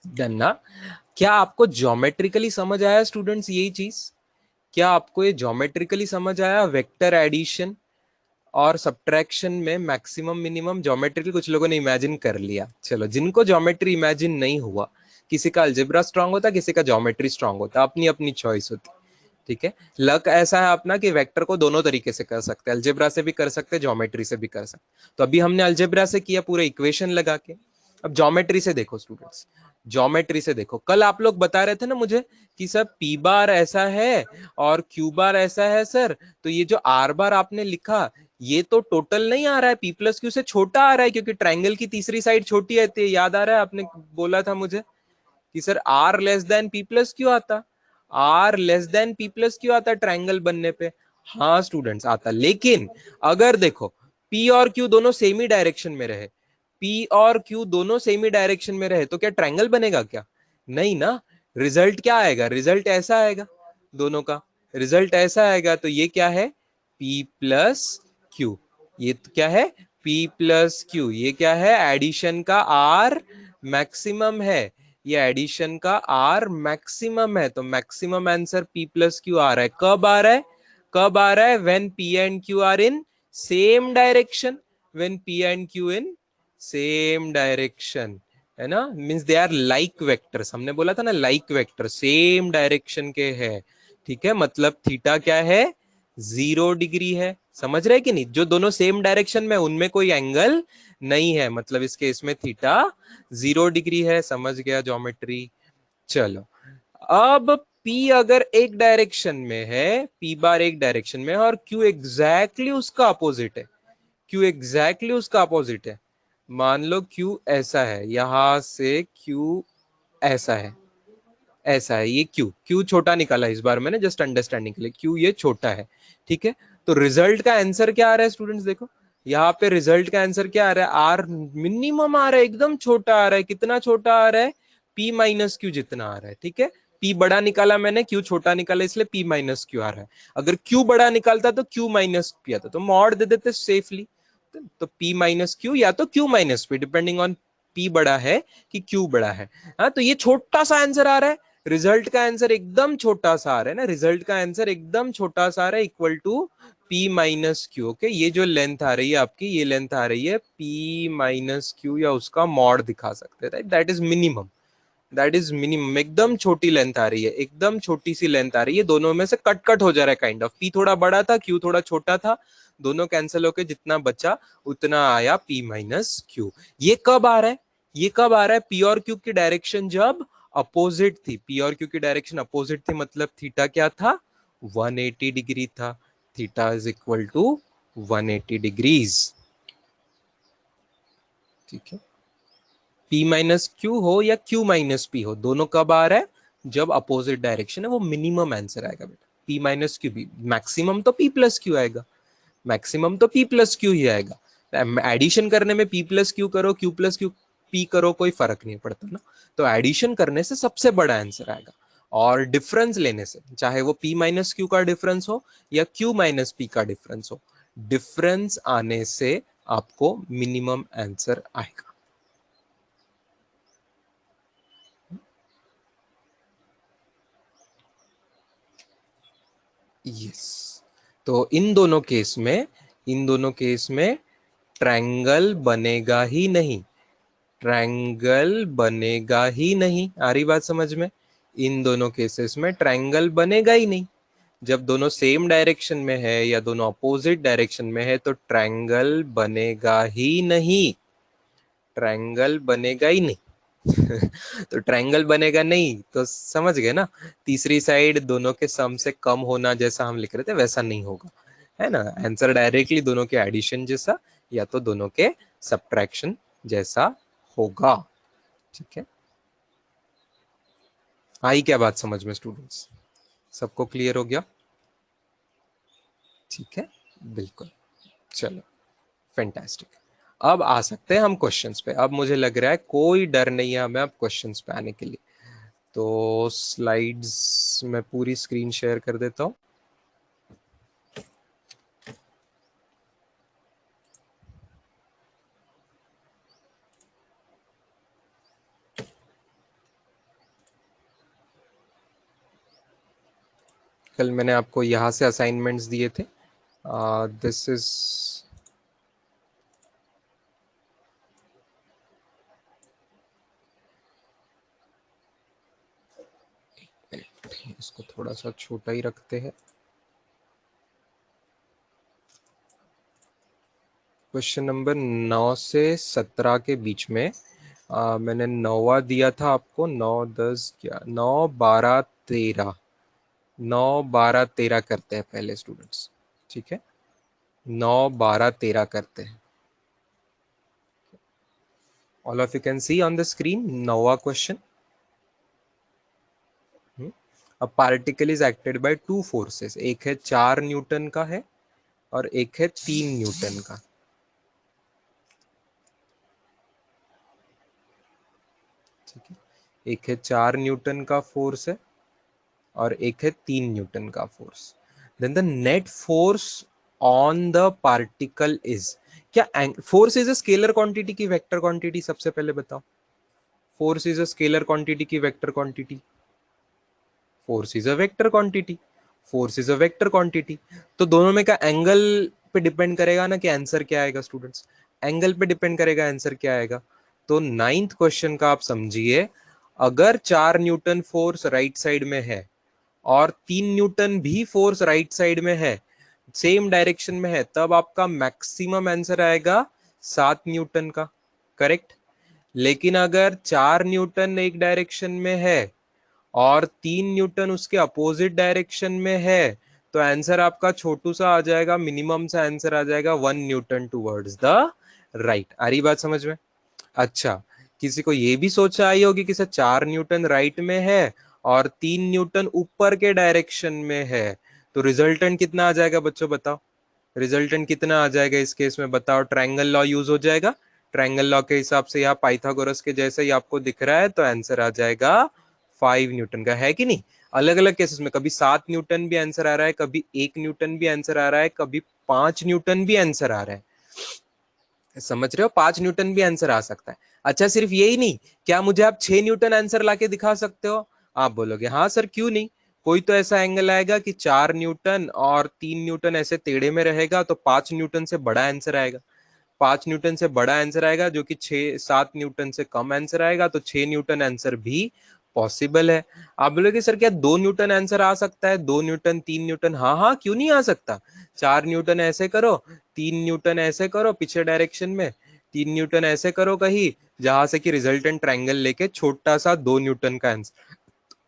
डन ना। क्या आपको ज्योमेट्रिकली समझ आया स्टूडेंट्स, यही चीज, क्या आपको ये ज्योमेट्रिकली समझ आया, वेक्टर एडिशन और सब्ट्रैक्शन में मैक्सिमम मिनिमम ज्योमेट्रिकली कुछ लोगों ने इमेजिन कर लिया, चलो जिनको ज्योमेट्री इमेजिन नहीं हुआ, किसी का अलजेब्रा स्ट्रांग होता, किसी का ज्योमेट्री स्ट्रांग होता, अपनी अपनी चॉइस होती, ठीक है। लक ऐसा है अपना कि वेक्टर को दोनों तरीके से कर सकते हैं, अलजेब्रा से भी कर सकते हैं, ज्योमेट्री से भी कर सकते, तो अभी हमने अलजेब्रा से किया पूरे इक्वेशन लगा के, अब ज्योमेट्री से देखो स्टूडेंट्स, ज्योमेट्री से देखो, कल आप लोग बता रहे थे ना मुझे कि सर पी बार ऐसा है और क्यू बार ऐसा है सर, तो ये जो आर बार आपने लिखा ये तो टोटल नहीं आ रहा है, पी प्लस क्यू से छोटा आ रहा है, क्योंकि ट्राइंगल की तीसरी साइड छोटी रहती है, याद आ रहा है आपने बोला था मुझे कि sir r less than p plus q आता, r less than p plus q आता ट्राइंगल बनने पे, हाँ स्टूडेंट्स आता, लेकिन अगर देखो पी और क्यू दोनों सेम ही डायरेक्शन में रहे, पी और क्यू दोनों सेम ही डायरेक्शन में रहे तो क्या ट्राइंगल बनेगा क्या, नहीं ना, रिजल्ट क्या आएगा, रिजल्ट ऐसा आएगा, दोनों का रिजल्ट ऐसा आएगा, तो ये क्या है P प्लस क्यू, ये तो क्या है P प्लस क्यू, ये क्या है एडिशन का R मैक्सिमम है, ये एडिशन का R मैक्सिमम है, तो maximum answer P plus q आ रहा है, कब आ रहा है, कब आ रहा है, when P and Q are in same direction, when P and Q in same direction, है ना, means they are like vectors, हमने बोला था ना लाइक वेक्टर सेम डायरेक्शन के है, ठीक है, मतलब थीटा क्या है 0 डिग्री है, समझ रहे कि नहीं? जो दोनों सेम डायरेक्शन में उनमें कोई एंगल नहीं है, मतलब इस केस में थीटा 0 डिग्री है। समझ गया ज्योमेट्री? चलो, अब P अगर एक डायरेक्शन में है, P बार एक डायरेक्शन में है और Q एग्जैक्टली उसका अपोजिट है, Q एग्जैक्टली उसका अपोजिट है। मान लो Q ऐसा है, यहां से Q ऐसा है, ऐसा है, ये Q छोटा निकाला इस बार मैंने जस्ट अंडरस्टैंडिंग के लिए, Q ये छोटा है, ठीक है। तो रिजल्ट का आंसर क्या आ रहा है स्टूडेंट्स? देखो यहाँ पे रिजल्ट का आंसर क्या आ रहा है, आर मिनिमम आ रहा है, एकदम छोटा आ रहा है। कितना छोटा आ रहा है? P माइनस क्यू जितना आ रहा है, ठीक है। P बड़ा निकाला मैंने, Q छोटा निकाला, इसलिए P माइनस क्यू आ रहा है। अगर Q बड़ा निकालता तो Q माइनस P आता, तो मॉड दे देते सेफली। तो P माइनस क्यू या तो Q minus P, depending on P बड़ा है कि Q बड़ा है। हाँ, तो ये छोटा सा आंसर आ रहा है। रिजल्ट का आंसर एकदम छोटा सा आ रहा है ना, रिजल्ट का आंसर एकदम छोटा सा आ रहा है, equal to P minus Q. Okay, ये जो लेंथ आ रही है आपकी, ये लेंथ आ रही है P माइनस क्यू, या उसका मॉड दिखा सकते हैं, right? That is minimum, that is minimum. एकदम छोटी लेंथ आ रही है, एकदम छोटी सी लेंथ आ रही है, दोनों में से कट कट हो जा रहा है काइंड ऑफ। P थोड़ा बड़ा था, Q थोड़ा छोटा था, दोनों कैंसिल होके जितना बचा उतना आया P माइनस क्यू। ये कब आ रहा है? ये कब आ रहा है? P और Q की डायरेक्शन जब अपोजिट थी, P और Q की डायरेक्शन अपोजिट थी, मतलब थीटा क्या था? 180 डिग्री था। Theta is equal to 180 degrees, ठीक है। P माइनस क्यू हो या Q माइनस पी हो, दोनों कब आ रहा है? जब अपोजिट डायरेक्शन है, वो मिनिमम आंसर आएगा बेटा। P माइनस क्यू भी, मैक्सिमम तो P प्लस क्यू आएगा, मैक्सिमम तो P प्लस क्यू ही आएगा। एडिशन करने में P प्लस क्यू करो, Q प्लस क्यू P करो, कोई फर्क नहीं पड़ता ना। तो एडिशन करने से सबसे बड़ा आंसर आएगा, और डिफरेंस लेने से, चाहे वो P माइनस क्यू का डिफरेंस हो या Q माइनस P का डिफरेंस हो, डिफरेंस आने से आपको मिनिमम आंसर आएगा। यस, तो इन दोनों केस में ट्रायंगल बनेगा ही नहीं, ट्रायंगल बनेगा ही नहीं। आ रही बात समझ में? इन दोनों केसेस में ट्रायंगल बनेगा ही नहीं। जब दोनों सेम डायरेक्शन में है या दोनों अपोजिट डायरेक्शन में है तो ट्रायंगल बनेगा ही नहीं, ट्रायंगल बनेगा ही नहीं। तो ट्रायंगल बनेगा नहीं तो समझ गए ना, तीसरी साइड दोनों के सम से कम होना जैसा हम लिख रहे थे वैसा नहीं होगा, है ना। आंसर डायरेक्टली दोनों के एडिशन जैसा या तो दोनों के सब्ट्रैक्शन जैसा होगा, ठीक है। आई क्या बात समझ में स्टूडेंट्स? सबको क्लियर हो गया? ठीक है, बिल्कुल। चलो, फैंटास्टिक। अब आ सकते हैं हम क्वेश्चंस पे। अब मुझे लग रहा है कोई डर नहीं है हमें अब क्वेश्चंस पे आने के लिए। तो स्लाइड्स में पूरी स्क्रीन शेयर कर देता हूँ। कल मैंने आपको यहाँ से असाइनमेंट्स दिए थे। दिस इज, इसको थोड़ा सा छोटा ही रखते हैं। क्वेश्चन नंबर 9 से 17 के बीच में मैंने 9वां दिया था आपको, 9 10 11 9 12 13, 9 12 13 करते हैं पहले स्टूडेंट्स, ठीक है। 9 12 13 करते हैं। All of you can see on the screen 9वां question. A particle is acted by two forces, एक है 4 न्यूटन का है और एक है 3 न्यूटन का, ठीक है। एक है 4 न्यूटन का फोर्स है और एक है 3 न्यूटन का force. Then the net force on the particle is, क्या force is a scalar quantity की वेक्टर क्वांटिटी? सबसे पहले बताओ, force is a scalar quantity की vector quantity? Force is a vector quantity, force is a vector quantity. तो दोनों में का एंगल पे डिपेंड करेगा ना कि आंसर क्या आएगा स्टूडेंट्स, एंगल पे डिपेंड करेगा आंसर क्या आएगा। तो 9th क्वेश्चन का आप समझिए, अगर 4 न्यूटन फोर्स राइट साइड में है और 3 न्यूटन भी फोर्स राइट साइड में है, सेम डायरेक्शन में है, तब आपका मैक्सिमम आंसर आएगा 7 न्यूटन का, करेक्ट। लेकिन अगर 4 न्यूटन एक डायरेक्शन में है और 3 न्यूटन उसके अपोजिट डायरेक्शन में है, तो आंसर आपका छोटू सा आ जाएगा, मिनिमम सा आंसर आ जाएगा 1 न्यूटन टुवर्ड्स द राइट। आ रही बात समझ में? अच्छा, किसी को ये भी सोचा आई होगी कि सर 4 न्यूटन राइट में है और 3 न्यूटन ऊपर के डायरेक्शन में है, तो रिजल्टेंट कितना आ जाएगा बच्चों बताओ? रिजल्टेंट कितना आ जाएगा इस केस में बताओ? ट्रायंगल लॉ यूज हो जाएगा। ट्रायंगल लॉ के हिसाब से यहाँ पाइथागोरस के जैसे ही आपको दिख रहा है, तो आंसर आ जाएगा 5 न्यूटन का, है कि नहीं? अलग अलग केसेस में कभी 7 न्यूटन भी आंसर आ रहा है, कभी 1 न्यूटन भी आंसर आ रहा है, कभी 5 न्यूटन भी आंसर आ रहा है। समझ रहे हो? 5 न्यूटन भी आंसर आ सकता है। अच्छा, सिर्फ यही नहीं, क्या मुझे आप 6 न्यूटन आंसर लाके दिखा सकते हो? आप बोलोगे हाँ सर क्यों नहीं। कोई तो ऐसा एंगल आएगा कि 4 न्यूटन और 3 न्यूटन ऐसे टेढ़े में रहेगा, तो 5 न्यूटन से बड़ा आंसर आएगा। 5 न्यूटन से बड़ा आंसर आएगा, जो कि 6-7 न्यूटन से कम आंसर आएगा, तो 6 न्यूटन आंसर भी पॉसिबल है। आप बोलोगे सर क्या 2 न्यूटन आंसर आ सकता है? 2 न्यूटन, 3 न्यूटन, हाँ हाँ क्यों नहीं आ सकता। 4 न्यूटन ऐसे करो, 3 न्यूटन ऐसे करो पीछे डायरेक्शन में, 3 न्यूटन ऐसे करो कहीं, जहां से कि रिजल्टेंट ट्रायंगल लेके छोटा सा 2 न्यूटन का आंसर।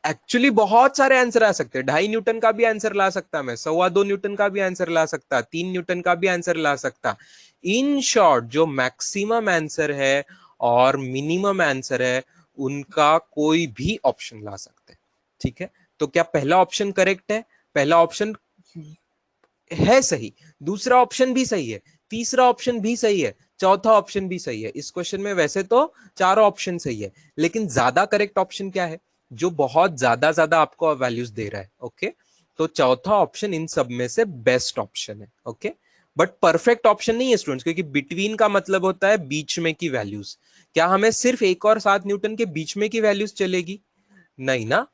एक्चुअली बहुत सारे आंसर आ सकते हैं। 2.5 न्यूटन का भी आंसर ला सकता मैं, 2.25 न्यूटन का भी आंसर ला सकता, 3 न्यूटन का भी आंसर ला सकता। इन शॉर्ट जो मैक्सिमम आंसर है और मिनिमम आंसर है, उनका कोई भी ऑप्शन ला सकते हैं। ठीक है, तो क्या पहला ऑप्शन करेक्ट है? पहला ऑप्शन है सही, दूसरा ऑप्शन भी सही है, तीसरा ऑप्शन भी सही है, चौथा ऑप्शन भी सही है। इस क्वेश्चन में वैसे तो चारों ऑप्शन सही है, लेकिन ज्यादा करेक्ट ऑप्शन क्या है? जो बहुत ज्यादा ज्यादा आपको वैल्यूज दे रहा है। ओके, तो चौथा ऑप्शन इन सब में से बेस्ट ऑप्शन है। ओके, बट परफेक्ट ऑप्शन नहीं है स्टूडेंट्स, क्योंकि बिटवीन का मतलब होता है बीच में की वैल्यूज। क्या हमें सिर्फ 1 और 7 न्यूटन के बीच में की वैल्यूज चलेगी? नहीं ना।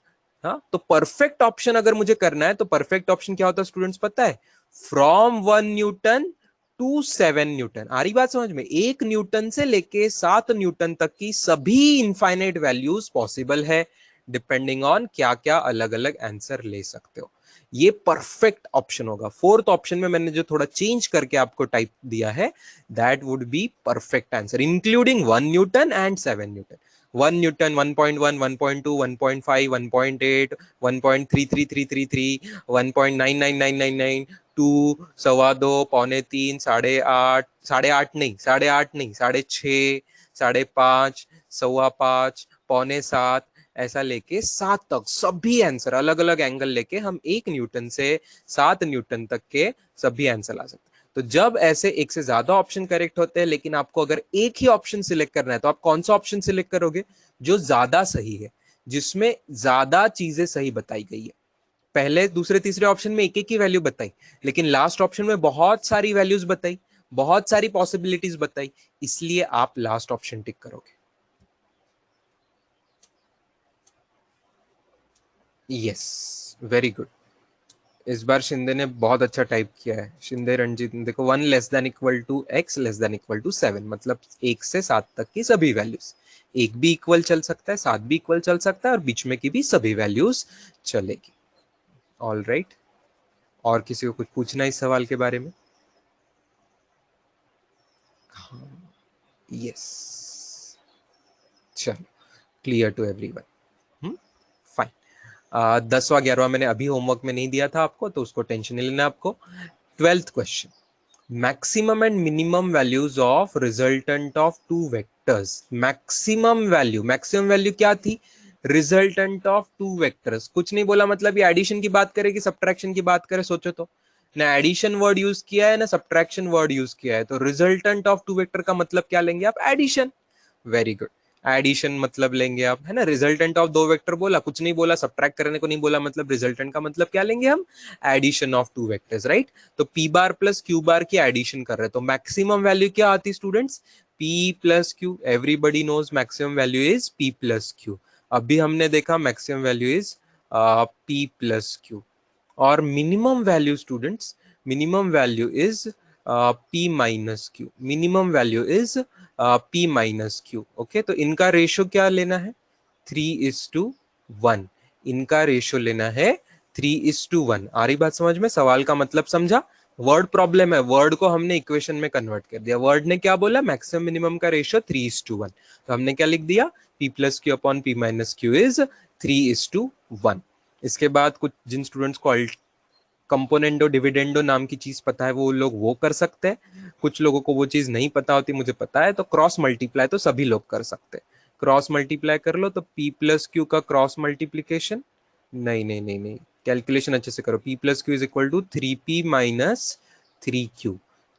हाँ, तो परफेक्ट ऑप्शन अगर मुझे करना है, तो परफेक्ट ऑप्शन क्या होता है स्टूडेंट्स पता है? From 1 newton to 7 newton. आ रही बात समझ में? 1 न्यूटन से लेके 7 न्यूटन तक की सभी इनफाइनाइट वैल्यूज पॉसिबल है, डिपेंडिंग ऑन क्या क्या अलग अलग आंसर ले सकते हो। ये परफेक्ट ऑप्शन होगा। फोर्थ ऑप्शन में मैंने जो थोड़ा चेंज करके आपको टाइप दिया है, that would be perfect answer, including 1 Newton and 7 Newton. 1 Newton, 1.1, 1.2, 1.5, 1.8, 1.33333, 1.99999, 2, 2.25, 2.25, 8.5, 8.5 नहीं, 8.5 नहीं, 6.5, 5.5, 5.25, 6.25, ऐसा लेके 7 तक सभी आंसर अलग अलग एंगल लेके हम 1 न्यूटन से 7 न्यूटन तक के सभी आंसर ला सकते हैं। तो जब ऐसे एक से ज्यादा ऑप्शन करेक्ट होते हैं, लेकिन आपको अगर एक ही ऑप्शन सिलेक्ट करना है, तो आप कौन सा ऑप्शन सिलेक्ट करोगे? जो ज्यादा सही है, जिसमें ज्यादा चीजें सही बताई गई है। पहले दूसरे तीसरे ऑप्शन में एक एक की वैल्यू बताई, लेकिन लास्ट ऑप्शन में बहुत सारी वैल्यूज बताई, बहुत सारी पॉसिबिलिटीज बताई, इसलिए आप लास्ट ऑप्शन टिक करोगे। Yes, very good. इस बार शिंदे ने बहुत अच्छा टाइप किया है। शिंदे रंजीत ने देखो, 1 less than equal to x less than equal to 7, मतलब 1 से 7 तक की सभी वैल्यूज। एक भी इक्वल चल सकता है, 7 भी इक्वल चल सकता है, और बीच में की भी सभी वैल्यूज चलेगी। ऑल राइट, और किसी को कुछ पूछना है इस सवाल के बारे में? यस, चलो, क्लियर टू एवरीवन। फाइन। 10वां 11वां मैंने अभी होमवर्क में नहीं दिया था आपको, तो उसको टेंशन नहीं लेना आपको। 12th question, maximum and minimum values of resultant of two vectors. Maximum value क्या थी? Resultant of two vectors. कुछ नहीं बोला, मतलब ये एडिशन की बात करे कि सब्ट्रैक्शन की बात करे, सोचो तो। ना एडिशन वर्ड यूज किया है, ना सब्ट्रैक्शन वर्ड यूज किया है, तो रिजल्टेंट ऑफ टू वेक्टर का मतलब क्या लेंगे आप? एडिशन। वेरी गुड, एडिशन मतलब लेंगे आप, है ना। रिजल्टेंट ऑफ दो वेक्टर बोला, कुछ नहीं बोला, सब्ट्रैक्ट करने को नहीं बोला, मतलब रिजल्टेंट का मतलब क्या लेंगे हम? Addition of two vectors, right. तो p bar plus q bar की एडिशन कर रहे हैं, तो मैक्सिमम वैल्यू क्या आती students? P plus q. Everybody knows maximum value is p plus q. अभी हमने देखा maximum value is p plus q. और minimum value students, minimum value is p minus q. Minimum value is p minus Q. Okay, तो इनका रेशो क्या लेना है? 3:1। इनका रेशो लेना है 3:1। आ रही बात समझ में? सवाल का मतलब समझा? वर्ड प्रॉब्लम है, वर्ड को हमने इक्वेशन में कन्वर्ट कर दिया। वर्ड ने क्या बोला, मैक्सिमम मिनिमम का रेशियो 3:1, तो हमने क्या लिख दिया, p plus Q upon p minus Q is 3:1। इसके बाद कुछ जिन स्टूडेंट्स को कंपोनेंडो डिविडेंडो नाम की चीज पता है वो लोग वो कर सकते हैं, कुछ लोगों को वो चीज नहीं पता होती, मुझे पता है, तो क्रॉस मल्टीप्लाई तो सभी लोग कर सकते हैं। क्रॉस मल्टीप्लाई कर लो, तो p प्लस क्यू का क्रॉस मल्टीप्लीकेशन, नहीं नहीं नहीं नहीं, कैलकुलेशन अच्छे से करो, p plus Q is equal to 3p minus 3q,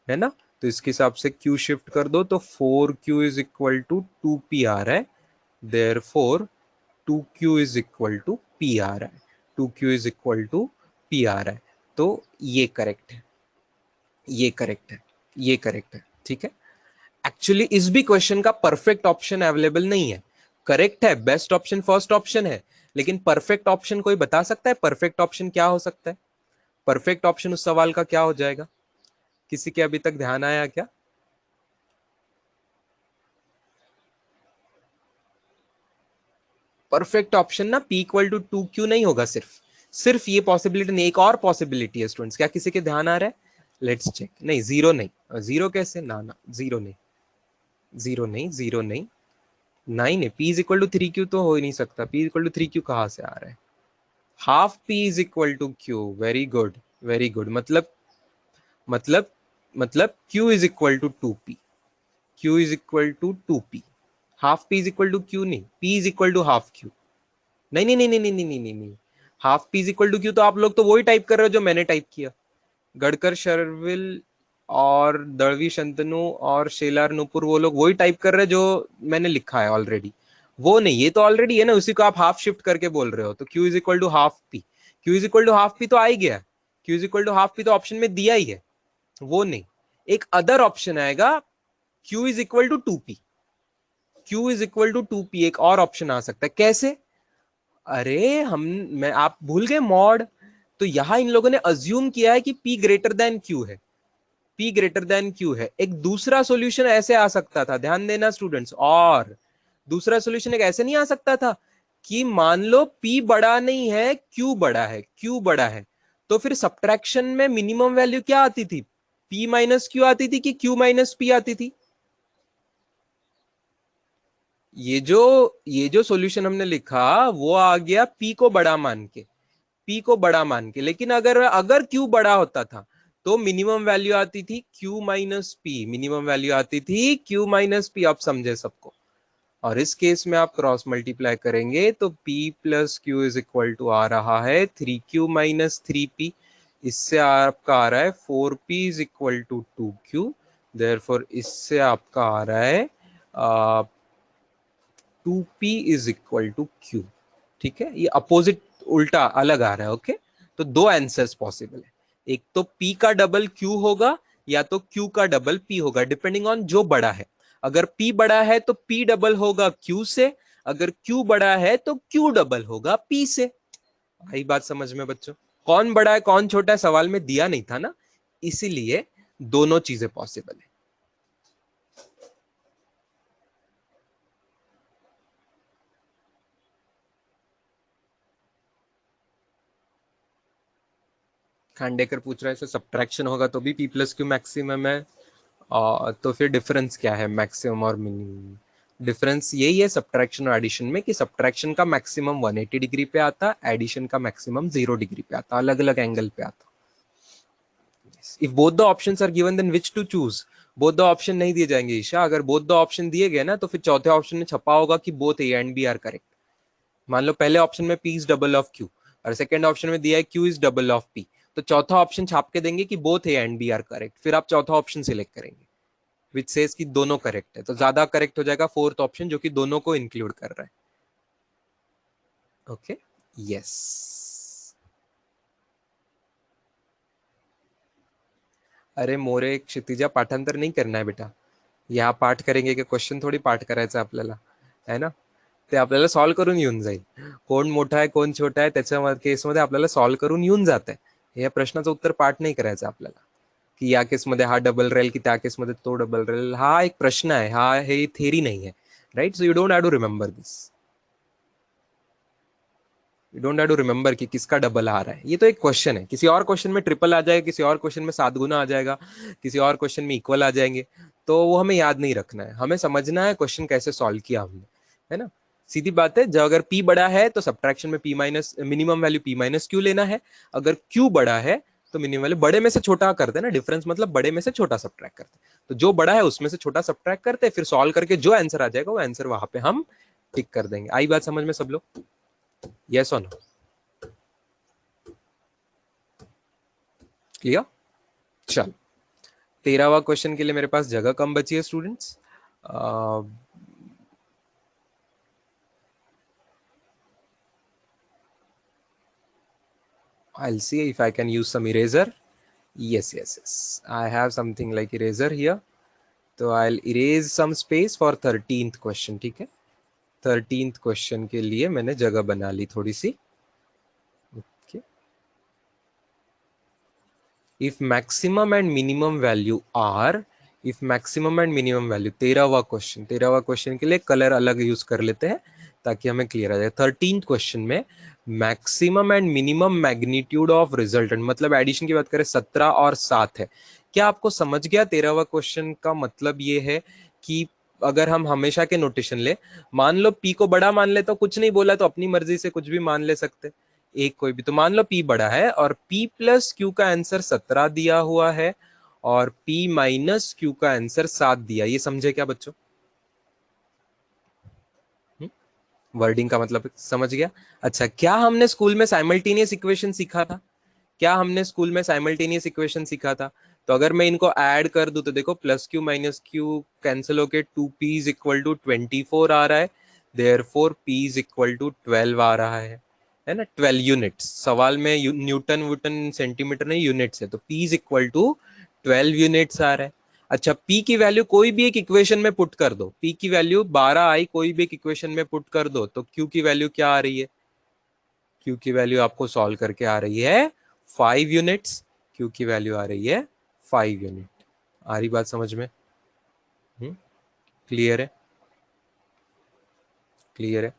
है ना। तो इसके हिसाब से q शिफ्ट कर दो तो 4q is equal to 2p आ रहा है, therefore 2q is equal to p आ रहा है, 2q is equal to p आ रहा है। तो ये करेक्ट है, ये करेक्ट है, ये करेक्ट है, ठीक है। एक्चुअली इस भी क्वेश्चन का परफेक्ट ऑप्शन अवेलेबल नहीं है, करेक्ट है, बेस्ट ऑप्शन फर्स्ट ऑप्शन है, लेकिन परफेक्ट ऑप्शन कोई बता सकता है, परफेक्ट ऑप्शन क्या हो सकता है, परफेक्ट ऑप्शन उस सवाल का क्या हो जाएगा, किसी के अभी तक ध्यान आया क्या? परफेक्ट ऑप्शन ना p इक्वल टू 2q नहीं होगा, सिर्फ सिर्फ ये पॉसिबिलिटी नहीं, एक और पॉसिबिलिटी है स्टूडेंट्स, क्या किसी के ध्यान आ रहा है? लेट्स चेक, नहीं जीरो नहीं, जीरो कैसे, ना ना जीरो नहीं, जीरो नहीं, जीरो नहीं, नाइन है, p is equal to 3q तो हो ही नहीं सकता, p इक्वल टू 3q कहां से आ रहा है, half p is equal to q, very good very good, मतलब मतलब q is equal to 2p, q is equal to 2p, half p is equal to q नहीं, p is equal to half q, नहीं नहीं नहीं नहीं नहीं नहीं नहीं नहीं, half p is equal to q तो आप लोग तो वही टाइप कर रहे हो जो मैंने टाइप किया, गडकर शर्विल और दड़वी शंतनु और शेलार नुपुर वो लोग वही टाइप कर रहे हैं जो मैंने लिखा है ऑलरेडी, वो नहीं, ये तो ऑलरेडी है ना, उसी को आप हाफ शिफ्ट करके बोल रहे हो, तो q is equal to half p, q is equal to half p तो आ ही गया, q is equal to half p तो ऑप्शन में दिया ही है, वो नहीं, एक अदर ऑप्शन आएगा, q is equal to 2p, q is equal to 2p, एक और ऑप्शन आ सकता है, कैसे? अरे हम, मैं, आप भूल गए मॉड, तो यहां इन लोगों ने अज्यूम किया है कि p ग्रेटर देन q है, p ग्रेटर देन q है, एक दूसरा सॉल्यूशन ऐसे आ सकता था, ध्यान देना स्टूडेंट्स, और दूसरा सॉल्यूशन एक ऐसे नहीं आ सकता था कि मान लो p बड़ा नहीं है, q बड़ा है, q बड़ा है, तो फिर सब्ट्रैक्शन में मिनिमम वैल्यू क्या आती थी, p माइनस q आती थी कि q माइनस p आती थी? ये जो सॉल्यूशन हमने लिखा वो आ गया p को बड़ा मान के, p को बड़ा मान के, लेकिन अगर अगर q बड़ा होता था तो मिनिमम वैल्यू आती थी q minus P, minimum value आती थी q माइनस पी, आप समझे सबको। और इस केस में आप क्रॉस मल्टीप्लाई करेंगे तो p plus Q is equal to आ रहा है 3q माइनस 3p, इससे आपका आ रहा है 4p is equal to 2q, therefore इससे आपका आ रहा है 2p is equal to q, ठीक है, ये अपोजिट उल्टा अलग आ रहा है, ओके। तो दो आंसर्स पॉसिबल है, एक तो p का डबल q होगा या तो q का डबल p होगा, डिपेंडिंग ऑन जो बड़ा है, अगर p बड़ा है तो p डबल होगा q से, अगर q बड़ा है तो q डबल होगा p से। आई बात समझ में बच्चों, कौन बड़ा है कौन छोटा है सवाल में दिया नहीं था ना, इसीलिए दोनों चीजें पॉसिबल है। खांडेकर पूछ रहा है सर सब्ट्रैक्शन होगा तो भी p प्लस क्यू मैक्सिमम है, तो फिर डिफरेंस क्या है मैक्सिमम और मिनिमम? डिफरेंस यही है सब्ट्रैक्शन और एडिशन में कि सब्ट्रैक्शन का मैक्सिमम 180 डिग्री पे आता, एडिशन का मैक्सिमम 0 डिग्री पे आता, अलग अलग एंगल पे आता। If both the options are given then which to choose, both the option नहीं दिए जाएंगे ईशा, अगर बोथ द ऑप्शन दिए गए ना तो फिर चौथे ऑप्शन में छपा होगा कि both A and B are correct. मान लो पहले ऑप्शन में p इज डबल ऑफ q और सेकंड ऑप्शन में दिया है q इज डबल ऑफ p, तो चौथा ऑप्शन छाप के देंगे कि both A and B are correct, फिर आप चौथा ऑप्शन सिलेक्ट करेंगे विच सेज कि दोनों करेक्ट है, तो ज्यादा करेक्ट हो जाएगा फोर्थ ऑप्शन जो कि दोनों को इंक्लूड कर रहा है, ओके। यस, अरे मोरे क्षितिजा पाठांतर नाही करना है बेटा, या पाठ करेंगे की क्वेश्चन थोडी पाठ करायचं आपल्याला, है ना, ते आपल्याला सॉल्व करून येऊन जाईल, कोण मोठा आहे कोण छोटा आहे त्याच्या केसमध्ये आपल्याला सॉल्व करून येऊन जात आहे, या प्रश्नाचं उत्तर पाठ नाही करायचं आपल्याला, की या केसमध्ये हा डबल राहील की त्या केसमध्ये तो डबल राहील, हा एक प्रश्न आहे, हा हे थेरी नाही आहे, right, so you don't have to remember this. You don't have to remember कि किसका डबल आ रहा है, ये तो एक क्वेश्चन है। किसी और क्वेश्चन में ट्रिपल आ जाएगा, किसी और क्वेश्चन में 7 गुना आ जाएगा, किसी और क्वेश्चन में इक्वल आ जाएंगे, तो वो हमें याद नहीं रखना है, हमें समझना है क्वेश्चन कैसे सॉल्व किया हमने, है ना। सीधी बात है, जब अगर p बड़ा है तो सब्ट्रैक्शन में p minus minimum value p minus Q लेना है, अगर q बड़ा है तो मिनिमम वैल्यू बड़े में से छोटा करते हैं ना, डिफरेंस मतलब बड़े में से छोटा सब्ट्रैक्ट करते हैं, तो जो बड़ा है उसमें से छोटा सब्ट्रैक्ट करते हैं, फिर सॉल्व करके जो आंसर आ जाएगा वो आंसर वहां पे हम टिक कर देंगे। आई बात समझ में सब लोग? यस और नो? क्लियर? चल, 13वां क्वेश्चन के लिए मेरे पास जगह कम बची है students. I'll see if I can use some eraser. Yes, yes, yes. I have something like eraser here. तो I'll erase some space for 13th question, ठीक है। 13th क्वेश्चन के लिए मैंने जगह बना ली थोड़ी सी। okay. If maximum and minimum value are, if maximum and minimum value, 13वां क्वेश्चन के लिए कलर अलग यूज कर लेते हैं ताकि हमें क्लियर आ जाए। 13th क्वेश्चन में maximum and minimum magnitude of resultant, मतलब एडिशन की बात करें 17 और 7 है। क्या आपको समझ गया? 13वां क्वेश्चन का मतलब ये है कि अगर हम हमेशा के नोटेशन ले, मान लो p को बड़ा मान ले तो कुछ नहीं बोला तो अपनी मर्जी से कुछ भी मान ले सकते, एक कोई भी, तो मान लो p बड़ा है और p प्लस क्यू का आंसर 17 दिया हुआ है और p माइनस क्यू का आंसर 7 दिया, ये समझे क्या बच्चों? वर्डिंग का मतलब समझ गया? अच्छा, क्या हमने स्कूल में साइमल्टेनियस इक्वेशन सीखा था? क्या हमने स्कूल में साइमल्टेनियस इक्वेशन सीखा था? तो अगर मैं इनको ऐड कर दूं तो देखो, plus q minus q cancel होके 2p इज इक्वल टू 24 आ रहा है, therefore p is equal to 12 आ रहा है ना। 12 यूनिट्स, सवाल में न्यूटन वुटन सेंटीमीटर नहीं, यूनिट्स है, तो p is equal to 12 units आ रहा है। अच्छा, p की वैल्यू कोई भी एक इक्वेशन में पुट कर दो, p की वैल्यू 12 आई, कोई भी एक इक्वेशन में पुट कर दो, तो q की वैल्यू क्या आ रही है? q की वैल्यू आपको सॉल्व करके आ रही है 5 यूनिट्स। q की वैल्यू आ रही है 5 यूनिट। आ रही बात समझ में? क्लियर है? क्लियर है?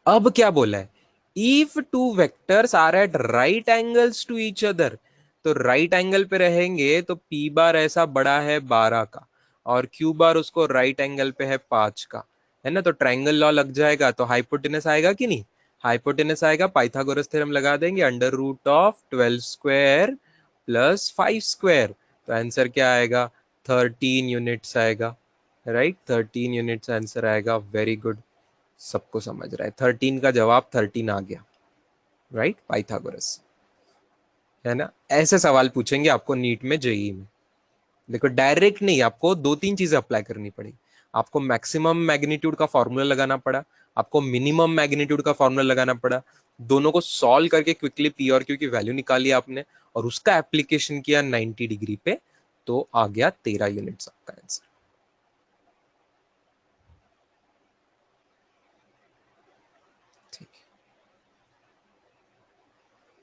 अब क्या बोला है? If two vectors are at right angles to each other, तो राइट एंगल पे रहेंगे तो p बार ऐसा बड़ा है 12 का और q बार उसको राइट एंगल पे है 5 का, है ना। तो ट्रायंगल लॉ लग जाएगा, तो हाइपोटेनस आएगा कि नहीं? हाइपोटेनस आएगा, पाइथागोरस थ्योरम लगा देंगे, under root of 12 square plus 5 square, तो आंसर क्या आएगा? 13 यूनिट्स आएगा, राइट। 13 यूनिट्स आंसर आएगा। वेरी गुड, सबको समझ रहा है। 13 का जवाब 13 आ गया, राइट, पाइथागोरस, है ना। ऐसे सवाल पूछेंगे आपको नीट में, जेई में। देखो, डायरेक्ट नहीं, आपको दो तीन चीजें अप्लाई करनी पड़ेगी। आपको मैक्सिमम मैग्नीट्यूड का फॉर्मूला लगाना पड़ा, आपको मिनिमम मैग्नीट्यूड का फॉर्मूला लगाना पड़ा, दोनों को सॉल्व करके क्विकली पी और क्यू की वैल्यू निकाली आपने और उसका एप्लीकेशन किया 90 डिग्री पे, तो आ गया 13 यूनिट्स आपका आंसर।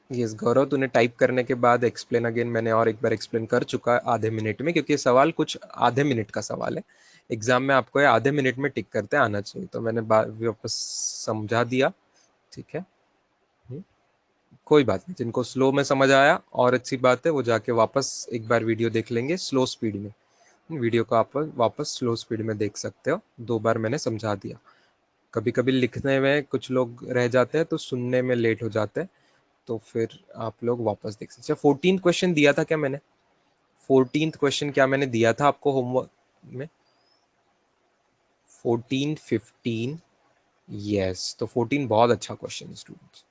यस गौरव, तूने टाइप करने के बाद एक्सप्लेन अगेन, मैंने और एक बार एक्सप्लेन कर चुका है आधे मिनट में, क्योंकि ये सवाल कुछ आधे मिनट का सवाल है। एग्जाम में आपको ये आधे मिनट में टिक करते आना चाहिए, तो मैंने वापस समझा दिया, ठीक है। कोई बात नहीं, जिनको स्लो में समझ आया और अच्छी बात है, वो जाके वापस एक बार वीडियो देख लेंगे स्लो स्पीड में। वीडियो को आप वापस स्लो स्पीड में देख सकते हो, 2 बार मैंने समझा दिया। कभी कभी लिखने में कुछ लोग रह जाते हैं तो सुनने में लेट हो जाते हैं, तो फिर आप लोग वापस देख सकते हैं। 14th क्वेश्चन दिया था क्या मैंने? 14th क्वेश्चन क्या मैंने दिया था आपको होमवर्क में? 14 15, यस, तो 14 बहुत अच्छा क्वेश्चन है स्टूडेंट्स।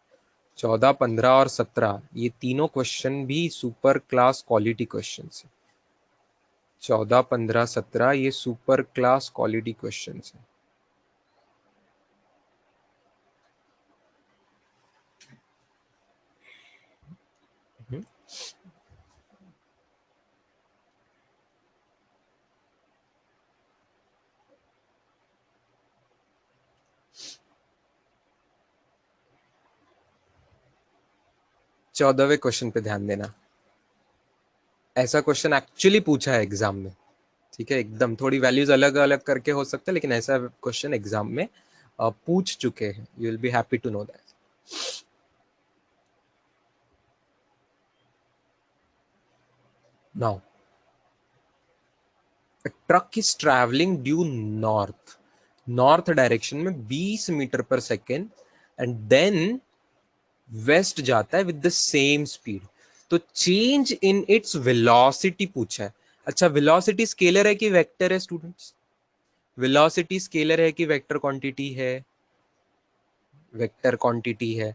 14 15 और 17 ये तीनों क्वेश्चन भी सुपर क्लास क्वालिटी क्वेश्चन है। 14 15 17 ये सुपर क्लास क्वालिटी क्वेश्चन है। 14वें क्वेश्चन पे ध्यान देना, ऐसा क्वेश्चन एक्चुअली पूछा है एग्जाम में, ठीक है। एकदम थोड़ी वैल्यूज अलग अलग करके हो सकता है, लेकिन ऐसा क्वेश्चन एग्जाम में पूछ चुके हैं। You will be happy to know that. Now truck is travelling due north direction में 20 मीटर पर सेकेंड एंड देन वेस्ट जाता है विद द सेम स्पीड। तो चेंज इन इट्स वेलोसिटी पूछा है। अच्छा, वेलोसिटी स्केलर है कि वेक्टर है स्टूडेंट्स? वेलोसिटी स्केलर है कि वेक्टर क्वांटिटी है? वेक्टर क्वांटिटी है।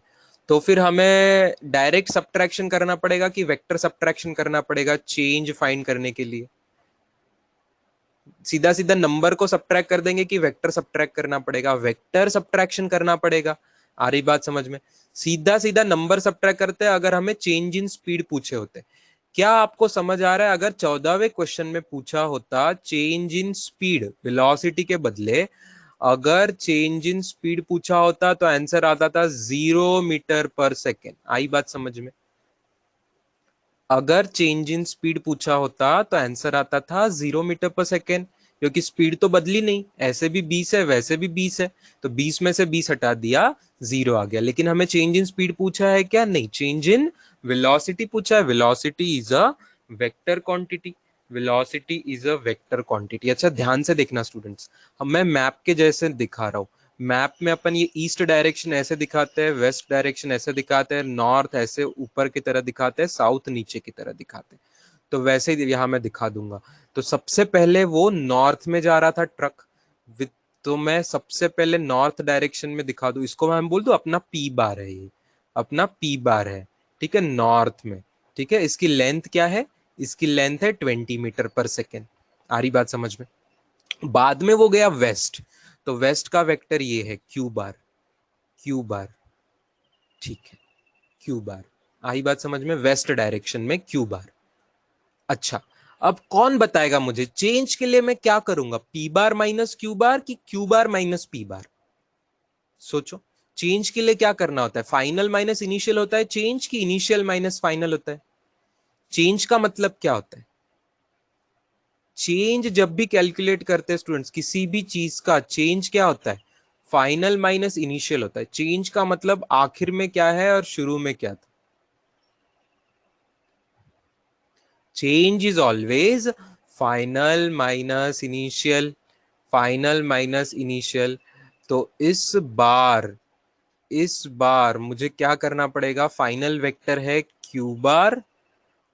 तो फिर हमें डायरेक्ट सब्ट्रैक्शन करना पड़ेगा कि वेक्टर सब्ट्रैक्शन करना पड़ेगा चेंज फाइंड करने के लिए? सीधा सीधा नंबर को सब्ट्रैक्ट कर देंगे कि वेक्टर सब्ट्रैक्ट करना पड़ेगा? वेक्टर सब्ट्रैक्शन करना पड़ेगा। आ रही बात समझ में? सीधा सीधा नंबर सब्ट्रैक्ट करते हैं अगर हमें चेंज इन स्पीड पूछे होते। क्या आपको समझ आ रहा है? अगर 14वें क्वेश्चन में पूछा होता चेंज इन स्पीड, वेलोसिटी के बदले अगर चेंज इन स्पीड पूछा होता तो आंसर आता था 0 मीटर पर सेकेंड। आई बात समझ में? अगर चेंज इन स्पीड पूछा होता तो आंसर आता था 0 मीटर पर सेकेंड, क्योंकि स्पीड तो बदली नहीं, ऐसे भी 20 है वैसे भी 20 है, तो 20 में से 20 हटा दिया, 0 आ गया। लेकिन हमें चेंज इन स्पीड पूछा है क्या? नहीं, चेंज इन वेलोसिटी पूछा है। Velocity is a vector quantity. Velocity is a vector quantity. अच्छा, ध्यान से देखना स्टूडेंट्स, अब मैं मैप के जैसे दिखा रहा हूं। मैप में अपन ये ईस्ट डायरेक्शन ऐसे दिखाते हैं, वेस्ट डायरेक्शन ऐसे दिखाते हैं, नॉर्थ ऐसे ऊपर की तरह दिखाते हैं, साउथ नीचे की तरह दिखाते हैं। तो वैसे ही यहाँ मैं दिखा दूंगा। तो सबसे पहले वो नॉर्थ में जा रहा था ट्रक विद, तो मैं सबसे पहले नॉर्थ डायरेक्शन में दिखा दूं, इसको मैं बोल दूं अपना पी बार है, ये अपना पी बार है, ठीक है, नॉर्थ में। ठीक है, इसकी लेंथ क्या है? इसकी लेंथ है 20 मीटर पर सेकेंड। आ रही बात समझ में? बाद में वो गया वेस्ट, तो वेस्ट का वेक्टर ये है क्यू बार, क्यू बार, ठीक है, क्यू बार। आई बात समझ में? वेस्ट डायरेक्शन में क्यू बार। अच्छा, अब कौन बताएगा मुझे चेंज के लिए मैं क्या करूंगा, p bar minus Q bar कि q bar minus P bar? सोचो, चेंज के लिए क्या करना होता है? फाइनल माइनस इनिशियल होता है चेंज, की इनिशियल माइनस फाइनल होता है? चेंज का मतलब क्या होता है? चेंज जब भी कैलकुलेट करते हैं स्टूडेंट्स, किसी भी चीज का चेंज क्या होता है? फाइनल माइनस इनिशियल होता है। चेंज का मतलब आखिर में क्या है और शुरू में क्या था। Change is always final minus initial, final minus initial. तो इस बार मुझे क्या करना पड़ेगा? फाइनल वेक्टर है क्यू बार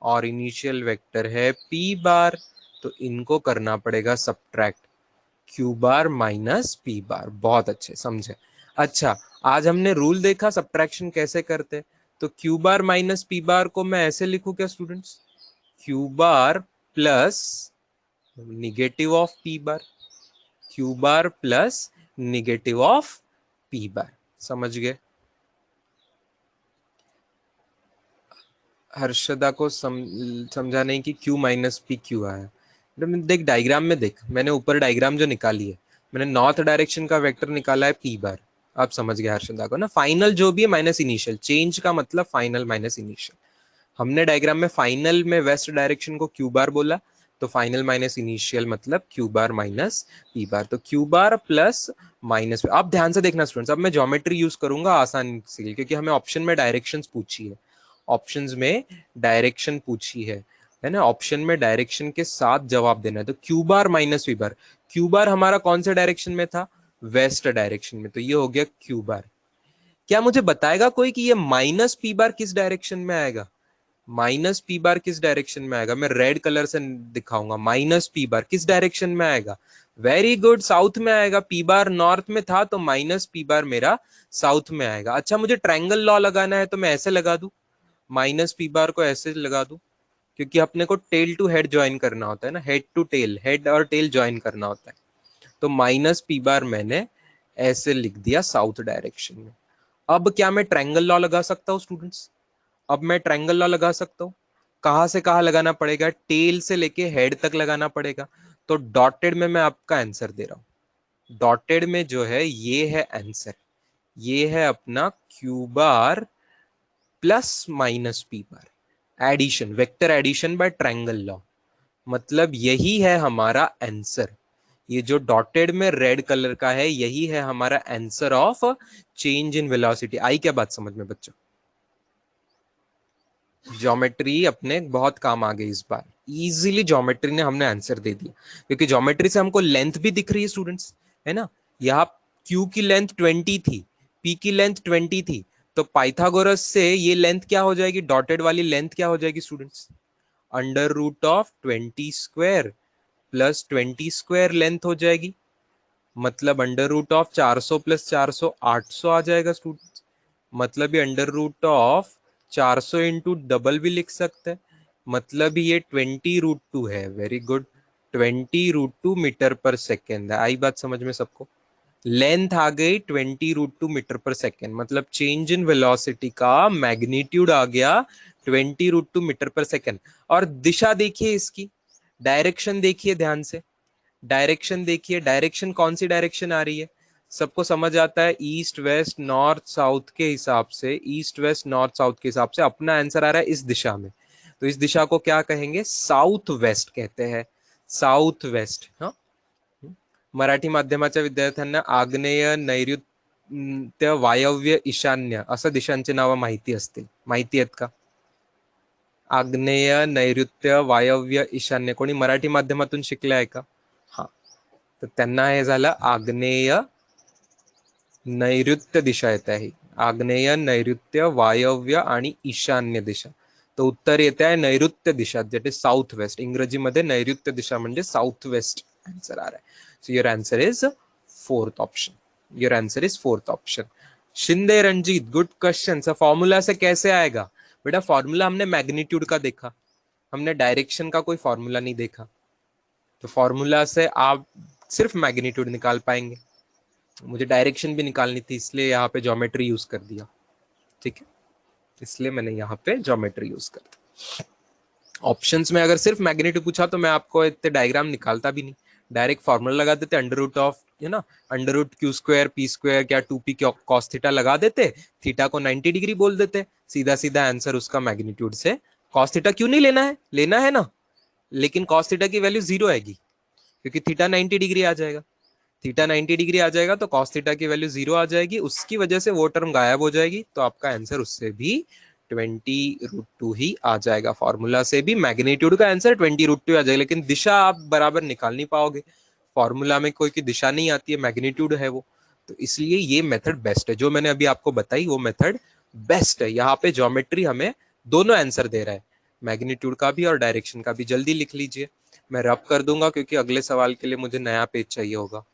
और इनिशियल वेक्टर है पी बार, तो इनको करना पड़ेगा subtract, Q bar minus P बार। बहुत अच्छे, समझे? अच्छा, आज हमने रूल देखा सब्ट्रैक्शन कैसे करते। तो क्यू बार माइनस पी बार को मैं ऐसे लिखूं क्या students? Q bar plus negative of P bar, Q bar plus negative of P बार। समझ गए? हर्षदा को समझा नहीं कि क्यू माइनस पी क्यू आया। देख डायग्राम में देख, मैंने ऊपर डायग्राम जो निकाली है, मैंने नॉर्थ डायरेक्शन का वेक्टर निकाला है पी बार। आप समझ गए हर्षदा को ना? फाइनल जो भी है माइनस इनिशियल, चेंज का मतलब फाइनल माइनस इनिशियल। हमने डायग्राम में फाइनल में वेस्ट डायरेक्शन को क्यू बार बोला, तो फाइनल माइनस इनिशियल मतलब क्यू बार माइनस पी बार। तो क्यू बार प्लस माइनस। आप ध्यान से देखना स्टूडेंट्स, अब मैं ज्योमेट्री यूज करूंगा आसान से, क्योंकि हमें ऑप्शन में डायरेक्शंस पूछी है, ऑप्शंस में डायरेक्शन पूछी है ना? ऑप्शन में डायरेक्शन के साथ जवाब देना है। तो क्यू बार माइनस पी बार, क्यू बार हमारा कौन से डायरेक्शन में था? वेस्ट डायरेक्शन में, तो ये हो गया क्यू बार। क्या मुझे बताएगा कोई कि ये माइनस पी बार किस डायरेक्शन में आएगा? माइनस पी बार किस डायरेक्शन में आएगा? मैं रेड कलर से दिखाऊंगा। माइनस पी बार किस डायरेक्शन में आएगा? वेरी गुड, साउथ में आएगा। पी बार नॉर्थ में था तो माइनस पी बार मेरा साउथ में आएगा। अच्छा, मुझे ट्रायंगल लॉ लगाना है तो मैं ऐसे लगा दूं, माइनस पी बार को ऐसे लगा दूं, क्योंकि अपने को टेल टू हेड ज्वाइन करना होता है ना, हेड टू टेल, हेड और टेल ज्वाइन करना होता है। तो माइनस पी बार मैंने ऐसे लिख दिया साउथ डायरेक्शन में। अब क्या मैं ट्रायंगल लॉ लगा सकता हूं स्टूडेंट्स? अब मैं ट्रायंगल लॉ लगा सकता हूं। कहां से कहां लगाना पड़ेगा? टेल से लेके हेड तक लगाना पड़ेगा। तो डॉटेड में मैं आपका आंसर दे रहा हूं। डॉटेड में जो है ये है आंसर, ये है अपना Q bar plus minus P bar, addition, vector addition by triangle law. मतलब यही है हमारा आंसर। ये जो डॉटेड में रेड कलर का है यही है हमारा answer of change in velocity. आई क्या बात समझ में बच्चों? ज्योमेट्री अपने बहुत काम आ गई इस बार, इजीली ज्योमेट्री ने हमने आंसर दे दिया, क्योंकि ज्योमेट्री से हमको लेंथ भी दिख रही है स्टूडेंट्स, है ना। यहाँ क्यू की लेंथ 20 थी, पी की लेंथ 20 थी, तो पाइथागोरस से ये लेंथ क्या हो जाएगी, डॉटेड वाली लेंथ क्या हो जाएगी students, under root of 20 square plus 20 square length हो जाएगी, मतलब अंडर रूट ऑफ 400 प्लस 400 800 आ जाएगा स्टूडेंट्स। मतलब ये under root of 400 into double भी लिख सकते हैं, मतलब ये 20 रूट 2 है। वेरी गुड, 20 रूट 2 मीटर पर सेकेंड है। आई बात समझ में सबको, लेंथ आ गई 20 रूट 2 मीटर पर सेकेंड, मतलब चेंज इन वेलोसिटी का मैग्नीट्यूड आ गया 20 रूट 2 मीटर पर सेकेंड। और दिशा देखिए इसकी, डायरेक्शन देखिए ध्यान से, डायरेक्शन देखिए, डायरेक्शन कौन सी डायरेक्शन आ रही है, सबको समझ आता है, ईस्ट वेस्ट नॉर्थ साउथ के हिसाब से, ईस्ट वेस्ट नॉर्थ साउथ के हिसाब से अपना आंसर आ रहा है इस दिशा में, तो इस दिशा को क्या कहेंगे, साउथ वेस्ट कहते हैं, साउथ वेस्ट। हाँ, मराठी माध्यमाच्या विद्यार्थ्यांना आग्नेय नैऋत्य वायव्य ईशान्य असं दिशांची नावं माहिती असतील, माहिती आहेत का, आग्नेय नैऋत्य वायव्य ईशान्य, कोणी मराठी माध्यमातून शिकले आहे का, हा, तर त्यांना हे झालं आग्नेय नैऋत्य दिशा येत आहे, आग्नेय नैऋत्य वायव्य आणि ईशान्य दिशा, तो उत्तर येते आहे नैऋत्य दिशा, दॅट इज साउथ वेस्ट, इंग्रजीमध्ये नैऋत्य दिशा म्हणजे साउथ वेस्ट आंसर आ रहा है, so your answer is fourth option, your answer is fourth option. Shinde Ranjeet, good question. Formula से कैसे आएगा बेटा, फॉर्मूला हमने मैग्नीट्यूड का देखा, हमने डायरेक्शन का कोई फॉर्मूला नहीं देखा, तो फॉर्मूला से आप सिर्फ मैग्नीट्यूड निकाल पाएंगे, मुझे डायरेक्शन भी निकालनी थी, इसलिए यहाँ पे ज्योमेट्री यूज कर दिया, ठीक है, इसलिए मैंने यहाँ पे ज्योमेट्री यूज कर दी। ऑप्शंस में अगर सिर्फ मैग्नीट्यूड पूछा तो मैं आपको इतने डायग्राम निकालता भी नहीं, डायरेक्ट फॉर्मूला लगा देते, अंडर रूट ऑफ, है ना, under root Q square P square क्या 2p कॉस थीटा लगा देते, थीटा को 90 डिग्री बोल देते, सीधा सीधा आंसर उसका मैग्नीट्यूड से। कॉस थीटा क्यों नहीं लेना है, लेना है ना, लेकिन कॉस थीटा की वैल्यू 0 आएगी, क्योंकि थीटा 90 डिग्री आ जाएगा, थीटा 90 डिग्री आ जाएगा तो कॉस थीटा की वैल्यू 0 आ जाएगी, उसकी वजह से वो टर्म गायब हो जाएगी, तो आपका आंसर उससे भी 20 रूट 2 ही आ जाएगा, फॉर्मूला से भी मैग्नीट्यूड का आंसर 20 रूट 2 आ जाएगा, लेकिन दिशा आप बराबर निकाल नहीं पाओगे, फॉर्मूला में कोई की दिशा नहीं आती है, मैग्नीट्यूड है वो, तो इसलिए ये मेथड बेस्ट है, जो मैंने अभी आपको बताई वो मेथड बेस्ट है। यहाँ पे ज्योमेट्री हमें दोनों आंसर दे रहा है, मैग्नीट्यूड का भी और डायरेक्शन का भी। जल्दी लिख लीजिए, मैं रब कर दूंगा क्योंकि अगले सवाल के लिए मुझे नया पेज चाहिए होगा।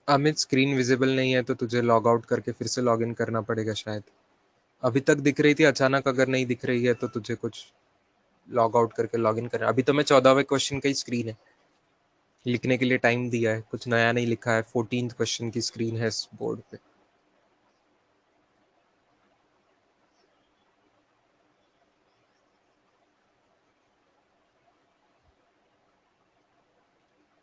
अमित, स्क्रीन विजिबल नहीं है तो तुझे लॉग आउट करके फिर से लॉग इन करना पड़ेगा शायद, अभी तक दिख रही थी, अचानक अगर नहीं दिख रही है तो तुझे कुछ लॉग आउट करके लॉग इन करना। अभी तो मैं 14वें क्वेश्चन का ही स्क्रीन है, लिखने के लिए टाइम दिया है, कुछ नया नहीं लिखा है, 14th क्वेश्चन की स्क्रीन है इस बोर्ड पे।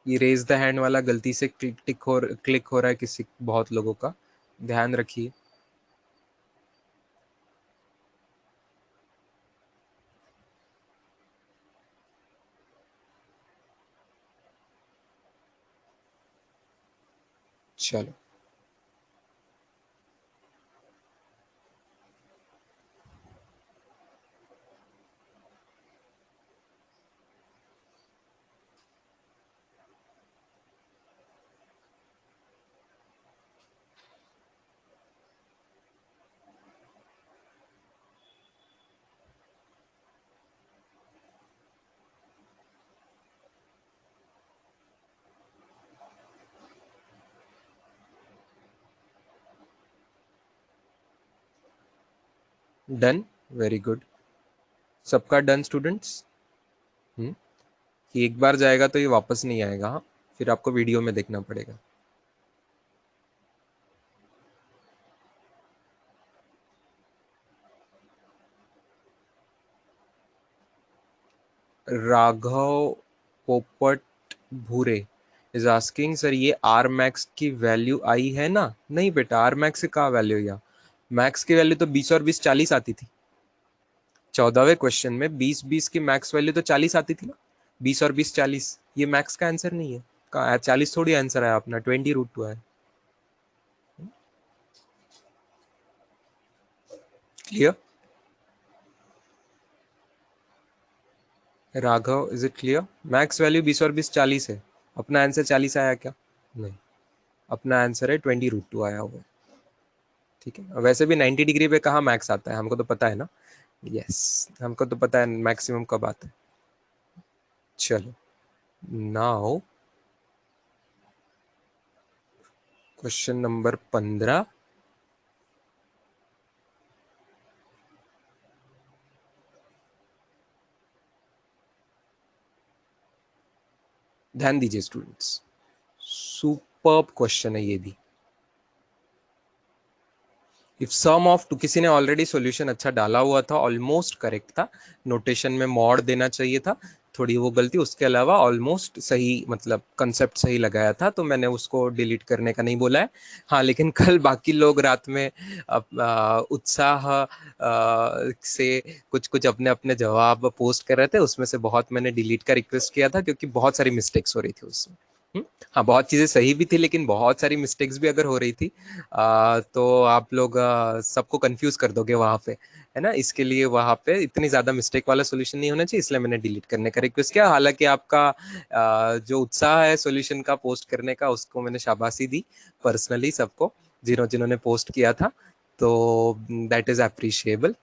ये रेज द हैंड वाला गलती से क्लिक हो रहा है किसी बहुत लोगों का, ध्यान रखिए। चलो, डन, वेरी गुड। सबका डन स्टूडेंट्स? कि एक बार जाएगा तो ये वापस नहीं आएगा, हाँ? फिर आपको वीडियो में देखना पड़ेगा। राघव पोपट भूरे इज आस्किंग, सर ये आर मैक्स की वैल्यू आई है ना? नहीं बेटा, आर मैक्स का वैल्यू, या मैक्स की वैल्यू तो 20 और 20 40 आती थी। 14वें क्वेश्चन में 20 की मैक्स वैल्यू तो 40 आती थी ना, 20 और 20 40। ये मैक्स का आंसर नहीं है, का 40 थोड़ी आंसर है अपना, 20√2 है। Clear? Raghav, is it clear? Max value 20 और 20 40 है, अपना आंसर 40 आया क्या? नहीं, अपना आंसर है 20√2 आया हुआ है। ठीक है, वैसे भी 90 डिग्री पे कहाँ मैक्स आता है, हमको तो पता है ना। यस, हमको तो पता है मैक्सिमम कब आता है। चलो, नाउ क्वेश्चन नंबर 15। ध्यान दीजिए स्टूडेंट्स, सुपर्ब क्वेश्चन है ये भी। इफ सम ऑफ टू, किसी ने ऑलरेडी सॉल्यूशन अच्छा डाला हुआ था, ऑलमोस्ट करेक्ट था, नोटेशन में मॉड देना चाहिए था, थोड़ी वो गलती, उसके अलावा ऑलमोस्ट सही, मतलब कंसेप्ट सही लगाया था, तो मैंने उसको डिलीट करने का नहीं बोला है। हाँ, लेकिन कल बाकी लोग रात में उत्साह से कुछ कुछ अपने अपने जवाब पोस्ट कर रहे थे, उसमें से बहुत मैंने डिलीट का रिक्वेस्ट किया था, क्योंकि बहुत सारी मिस्टेक्स हो रही थी उसमें। हाँ, बहुत चीजें सही भी थी, लेकिन बहुत सारी मिस्टेक्स भी अगर हो रही थी तो आप लोग सबको कंफ्यूज कर दोगे वहां पे, है ना। इसके लिए वहां पे इतनी ज्यादा मिस्टेक वाला सॉल्यूशन नहीं होना चाहिए, इसलिए मैंने डिलीट करने का रिक्वेस्ट किया। हालांकि आपका जो उत्साह है सॉल्यूशन का पोस्ट करने का, उसको मैंने शाबाशी दी पर्सनली सबको, जिन्होंने पोस्ट किया था, तो दैट इज अप्रिशिएबल।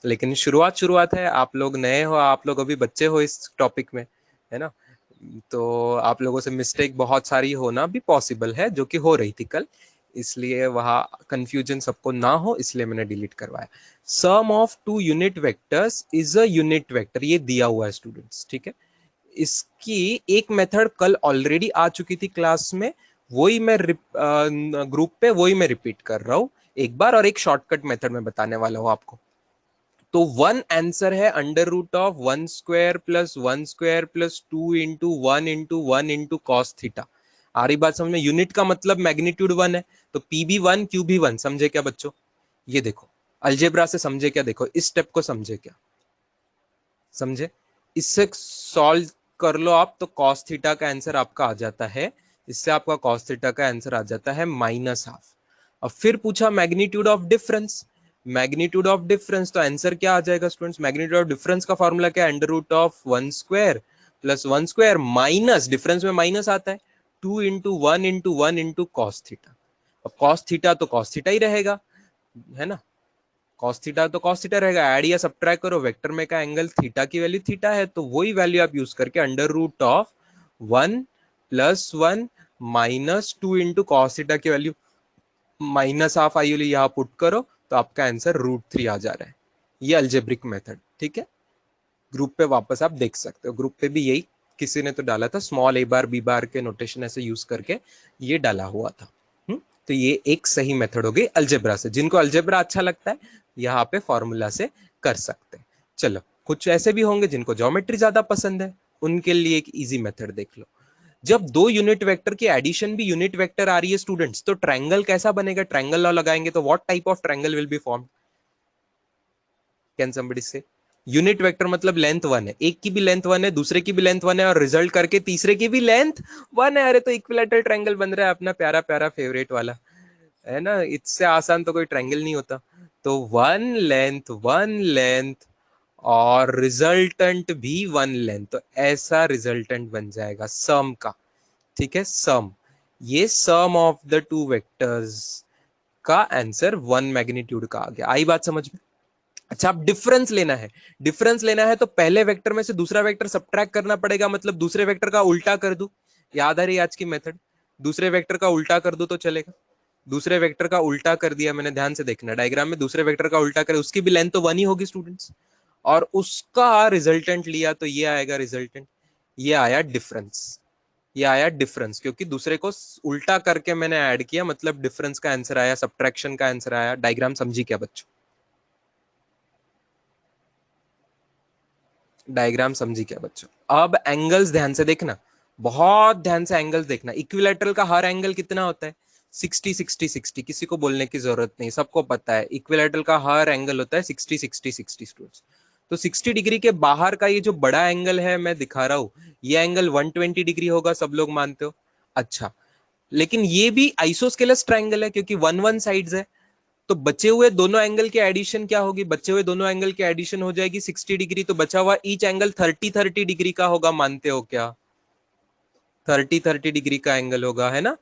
लेकिन शुरुआत शुरुआत है, आप लोग नए हो, आप लोग अभी बच्चे हो इस टॉपिक में, है ना। तो आप लोगों से मिस्टेक बहुत सारी होना भी पॉसिबल है, जो कि हो रही थी कल, इसलिए वहां कंफ्यूजन सबको ना हो, इसलिए मैंने डिलीट करवाया। Sum of two unit vectors is a unit vector, ये दिया हुआ है स्टूडेंट्स, ठीक है। इसकी एक मेथड कल ऑलरेडी आ चुकी थी क्लास में, वही मैं ग्रुप पे वही मैं रिपीट कर रहा हूं एक बार, और एक शॉर्टकट मेथड में बताने वाला हूं आपको। तो वन आंसर है √1² + 1² + 2 × 1 × 1 × cos थीटा। आ रही बात समझ में? यूनिट का मतलब मैग्नीट्यूड 1 है, तो पी भी 1 क्यू भी 1, समझे क्या बच्चों? ये देखो, अलजेब्रा से समझे क्या? देखो इस स्टेप को समझे क्या? समझे? इससे सॉल्व कर लो आप, तो कॉस थीटा का आंसर आपका आ जाता है, इससे आपका कॉस थीटा का आंसर आ जाता है -½ अब फिर पूछा magnitude of difference, magnitude of difference, तो आंसर क्या आ जाएगा स्टूडेंट्स? मैग्नीट्यूड ऑफ डिफरेंस का फॉर्मूला क्या है? √1² + 1² माइनस, डिफरेंस में माइनस आता है, 2 × 1 × 1 × cos थीटा। अब cos थीटा तो cos थीटा ही रहेगा, है ना। cos थीटा तो cos थीटा रहेगा, ऐड या सब्ट्रैक्ट करो, वेक्टर में का एंगल थीटा की वैल्यू थीटा है, तो वही वैल्यू आप यूज करके √1 + 1 -2 × cos थीटा की वैल्यू -½ आई वाली यहाँ पुट करो, तो आपका आंसर √3 आ जा रहा है। ये अल्जेब्रिक मेथड, ठीक है। ग्रुप पे वापस आप देख सकते हो, ग्रुप पे भी यही किसी ने तो डाला था, स्मॉल a बार b बार के नोटेशन ऐसे यूज करके ये डाला हुआ था। तो ये एक सही मेथड हो गई अल्जेब्रा से, जिनको अल्जेब्रा अच्छा लगता है यहाँ पे फॉर्मूला से कर सकते हैं। चलो, कुछ ऐसे भी होंगे जिनको ज्योमेट्री ज्यादा पसंद है, उनके लिए एक इजी मेथड देख लो। जब दो यूनिट वेक्टर की एडिशन भी यूनिट वेक्टर आ रही है स्टूडेंट्स, तो ट्रायंगल कैसा बनेगा? ट्रायंगल लॉ लगाएंगे तो what type of triangle will be form? Can somebody से? यूनिट वेक्टर मतलब लेंथ 1 है, एक की भी लेंथ 1 है, दूसरे की भी लेंथ 1 है, और रिजल्ट करके तीसरे की भी लेंथ 1 है। अरे तो इक्विलैटरल ट्रायंगल बन रहा है अपना प्यारा प्यारा फेवरेट वाला, है ना। इससे आसान तो कोई ट्रायंगल नहीं होता। तो वन लेंथ और रिजल्टेंट भी 1 लेंथ, तो ऐसा रिजल्टेंट बन जाएगा सम का, ठीक है। सम, ये सम ऑफ द टू वेक्टर्स का आंसर 1 मैग्नीट्यूड का आ गया। आई बात समझ में? अच्छा, अब डिफरेंस लेना है, डिफरेंस लेना है तो पहले वेक्टर में से दूसरा वेक्टर सब्ट्रैक्ट करना पड़ेगा, मतलब दूसरे वेक्टर का उल्टा कर दू। याद आ रही आज की मेथड? दूसरे वेक्टर का उल्टा कर दू तो चलेगा। दूसरे वेक्टर का उल्टा कर दिया मैंने, ध्यान से देखना डायग्राम में, दूसरे वेक्टर का उल्टा करे, उसकी भी लेंथ तो 1 ही होगी स्टूडेंट्स, और उसका रिजल्टेंट लिया तो ये आएगा रिजल्टेंट, ये आया डिफरेंस, ये आया डिफरेंस, क्योंकि दूसरे को उल्टा करके मैंने ऐड किया, मतलब डिफरेंस का आंसर आया, सब्ट्रैक्शन का आंसर आया। डायग्राम समझी क्या बच्चों? डायग्राम समझी क्या बच्चों? अब एंगल्स ध्यान से देखना, बहुत ध्यान से एंगल्स देखना। इक्विलैटरल का हर एंगल कितना होता है? 60 60 60, किसी को बोलने की जरूरत नहीं, सबको पता है। इक्विलैटरल का हर एंगल होता है 60 60 60 स्टूडेंट्स। तो 60 डिग्री के बाहर का ये जो बड़ा एंगल है मैं दिखा रहा हूं, ये एंगल 120 डिग्री होगा, सब लोग मानते हो? अच्छा, लेकिन ये भी आइसोस्केलस ट्राइंगल है क्योंकि वन वन साइड्स है। तो बचे हुए दोनों एंगल के एडिशन क्या होगी? बचे हुए दोनों एंगल की एडिशन हो जाएगी 60 डिग्री, तो बचा हुआ ईच एंगल 30 डिग्री का होगा, मानते हो क्या? 30 डिग्री का एंगल होगा, है ना?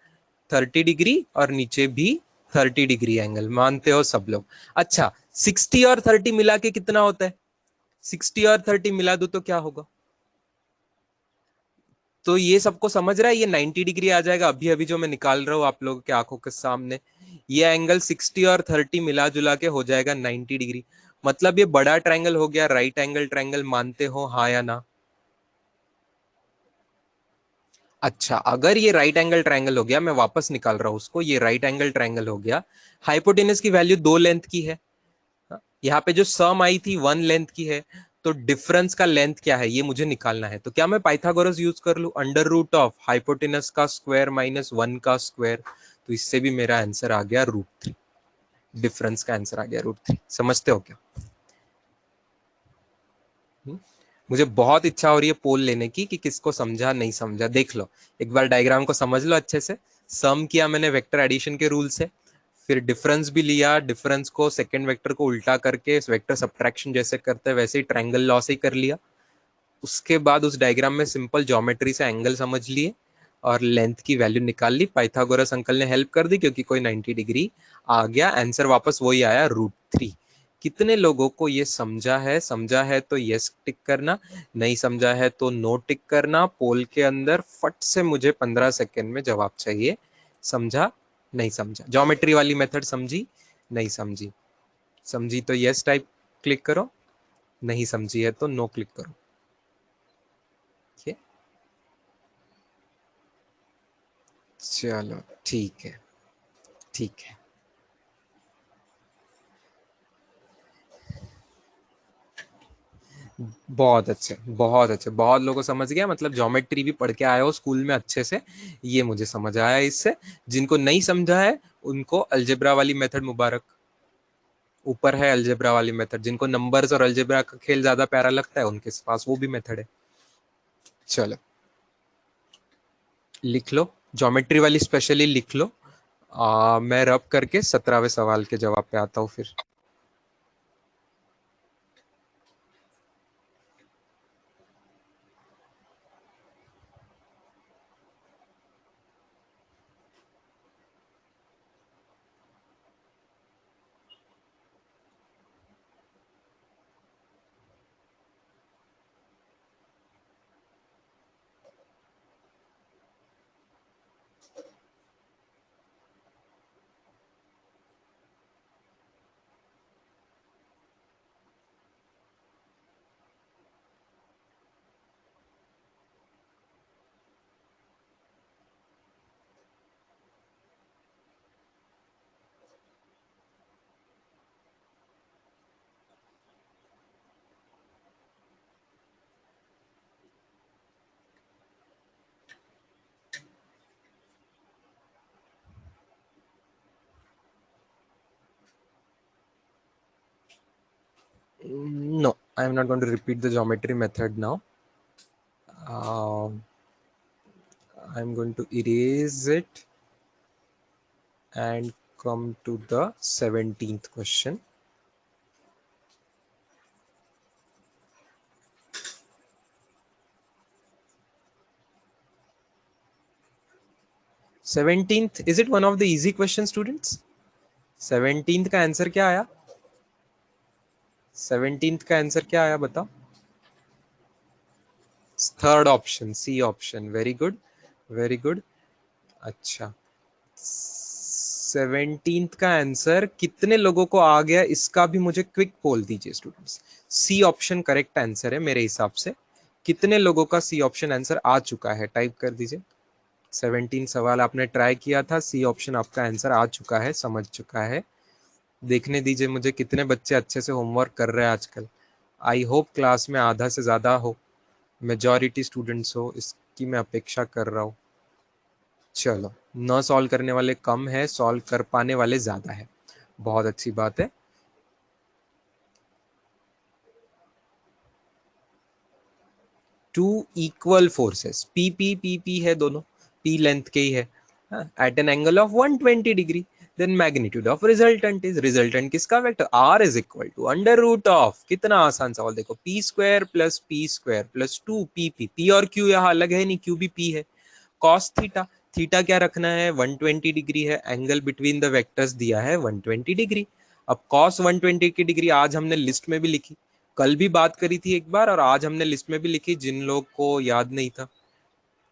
30 डिग्री और नीचे भी 30 डिग्री एंगल, मानते हो सब लोग? अच्छा, 60 और 30 मिला के कितना होता है? 60 और 30 मिला दो तो क्या होगा? तो ये सबको समझ रहा है? ये 90 डिग्री आ जाएगा अभी अभी जो मैं निकाल रहा हूं आप लोगों के आंखों के सामने। ये एंगल 60 और 30 मिला जुला के हो जाएगा 90 डिग्री। मतलब ये बड़ा ट्रायंगल हो गया, राइट एंगल ट्रायंगल, मानते हो हाँ या ना? अच्छा, अगर ये राइट एंगल ट्रायंगल हो गया, मैं वापस निकाल रहा हूं उसको, ये राइट एंगल ट्रायंगल हो गया, हाइपोटेनस की वैल्यू 2 लेंथ की है, यहाँ पे जो सम आई थी 1 लेंथ की है, तो डिफरेंस का लेंथ क्या है ये मुझे निकालना है। तो क्या मैं पाइथागोरस यूज कर लू? अंडर रूट ऑफ हाइपोटेनस का स्क्वायर माइनस 1 का स्क्वायर, तो इससे भी मेरा आंसर आ गया √3। डिफरेंस का आंसर आ गया √3। समझते हो क्या? हुँ? मुझे बहुत इच्छा हो रही है पोल लेने की कि किसको समझा नहीं समझा। देख लो एक बार, डायग्राम को समझ लो अच्छे से। सम किया मैंने वेक्टर एडिशन के रूल से, फिर डिफरेंस भी लिया, डिफरेंस को सेकंड वेक्टर को उल्टा करके वेक्टर सब्ट्रैक्शन जैसे करते हैं वैसे ही ट्रायंगल लॉ से ही कर लिया। उसके बाद उस डायग्राम में सिंपल ज्योमेट्री से एंगल समझ लिए और लेंथ की वैल्यू निकाल ली। पाइथागोरस अंकल ने हेल्प कर दी क्योंकि कोई 90 डिग्री आ गया, आंसर वापस वही आया √3। कितने लोगों को ये समझा है? समझा है तो यस टिक करना, नहीं समझा है तो नो टिक करना। पोल के अंदर फट से मुझे 15 सेकेंड में जवाब चाहिए। समझा? नहीं समझा? ज्योमेट्री वाली मेथड समझी? नहीं समझी? समझी तो यस टाइप क्लिक करो, नहीं समझी है तो नो क्लिक करो। चलो ठीक है, ठीक है। बहुत अच्छे, बहुत अच्छे, बहुत लोगों को समझ गया, मतलब ज्योमेट्री भी पढ़ के आए हो स्कूल में अच्छे से, ये मुझे समझ आया इससे। जिनको नहीं समझा है उनको अलजेब्रा वाली मेथड मुबारक, ऊपर है अलजेब्रा वाली मेथड। जिनको नंबर्स और अलजेब्रा का खेल ज्यादा प्यारा लगता है उनके पास वो भी मेथड है। चलो लिख लो, ज्योमेट्री वाली स्पेशली लिख लो। मैं रब करके 17वें सवाल के जवाब पे आता हूँ फिर। No, I am not going to repeat the geometry method now. I'm going to erase it and come to the 17th question. Seventeenth, is it one of the easy questions, students? 17th का आंसर क्या आया? 17th का आंसर क्या आया बताओ? Third option, C option. Very good, very good. अच्छा, 17th का आंसर कितने लोगों को आ गया, इसका भी मुझे क्विक पोल दीजिए students. C option correct answer है मेरे हिसाब से। कितने लोगों का सी ऑप्शन आंसर आ चुका है, टाइप कर दीजिए। 17 सवाल आपने ट्राई किया था, सी ऑप्शन आपका आंसर आ चुका है, समझ चुका है। देखने दीजिए मुझे कितने बच्चे अच्छे से होमवर्क कर रहे हैं आजकल। आई होप क्लास में आधा से ज़्यादा हो, मेजॉरिटी स्टूडेंट्स हो, इसकी मैं अपेक्षा कर रहा हूँ। चलो, न सॉल्व करने वाले कम है, सॉल्व कर पाने वाले ज़्यादा है, बहुत अच्छी बात है। Two equal forces, p p p p है दोनों, पी लेंथ के ही है, at an angle of 120 degree, then magnitude of resultant is, resultant किसका vector, r is equal to under root of, कितना आसान सवाल देखो, p square plus 2 p p, p और क्यू यहाँ अलग है नहीं, क्यू भी पी है, कॉस थीटा, थीटा क्या रखना है 120 डिग्री है, एंगल बिटवीन द वेक्टर्स दिया है 120 डिग्री। अब कॉस 120 की डिग्री आज हमने लिस्ट में भी लिखी, कल भी बात करी थी एक बार, और आज हमने लिस्ट में भी लिखी, जिन लोग को याद नहीं था।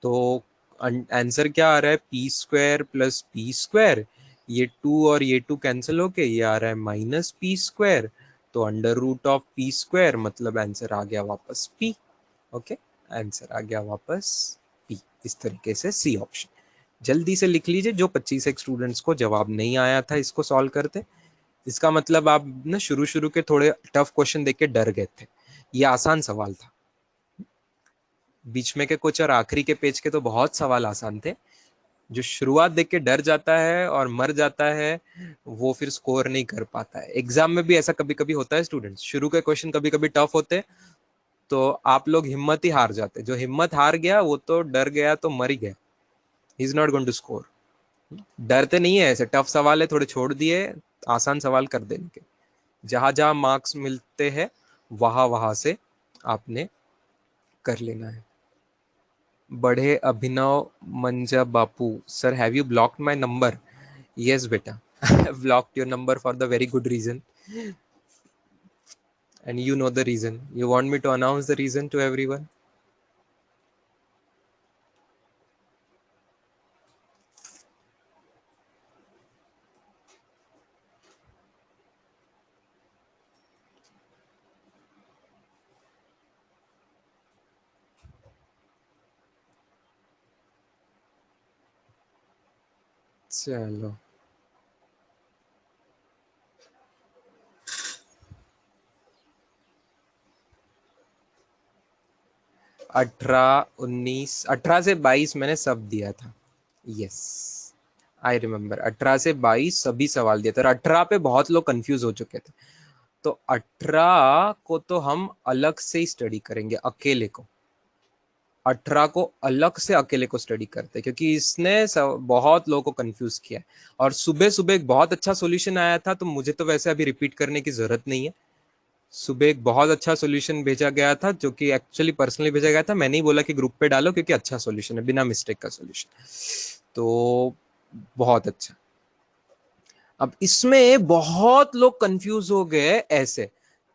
तो आंसर क्या आ रहा है, P square plus P square, ये 2 और ये 2 कैंसिल होके ये आ रहा है माइनस पी स्क्वायर, तो under root of P square, मतलब आंसर आ गया वापस पी। ओके, आंसर आ गया वापस पी। इस तरीके से सी ऑप्शन जल्दी से लिख लीजिए, जो 25 एक स्टूडेंट्स को जवाब नहीं आया था इसको सॉल्व करते, इसका मतलब आप ना शुरू शुरू के थोड़े टफ क्वेश्चन देख के डर गए थे, ये आसान सवाल था। बीच में के कुछ और आखिरी के पेज के तो बहुत सवाल आसान थे, जो शुरुआत देख के डर जाता है और मर जाता है वो फिर स्कोर नहीं कर पाता है। एग्जाम में भी ऐसा कभी कभी होता है स्टूडेंट्स, शुरू के क्वेश्चन कभी कभी टफ होते हैं, तो आप लोग हिम्मत ही हार जाते, जो हिम्मत हार गया वो तो डर गया तो मर ही गया, he is not going to score. डरते नहीं है, ऐसे टफ सवाल है थोड़े छोड़ दिए, आसान सवाल कर देने के, जहां जहां मार्क्स मिलते हैं वहां वहां से आपने कर लेना है। बढ़े अभिनव मंजा बापू, sir have you blocked my number? Yes बेटा, I have blocked your number for the very good reason, and you know the reason. You want me to announce the reason to everyone? चलो, 18 19 18 से 22 मैंने सब दिया था। यस, आई रिमेम्बर, 18 से 22 सभी सवाल दिए थे, और 18 पे बहुत लोग कंफ्यूज हो चुके थे, तो 18 को तो हम अलग से ही स्टडी करेंगे, अकेले को, 18 को अलग से अकेले को स्टडी करते हैं, क्योंकि इसने बहुत लोगों को कंफ्यूज किया है। और सुबह सुबह एक बहुत अच्छा सॉल्यूशन आया था, तो मुझे तो वैसे अभी रिपीट करने की जरूरत नहीं है। सुबह एक बहुत अच्छा सॉल्यूशन भेजा गया था, जो कि एक्चुअली पर्सनली भेजा गया था, मैंने ही बोला कि ग्रुप पे डालो क्योंकि अच्छा सॉल्यूशन है, बिना मिस्टेक का सॉल्यूशन, तो बहुत अच्छा। अब इसमें बहुत लोग कंफ्यूज हो गए ऐसे,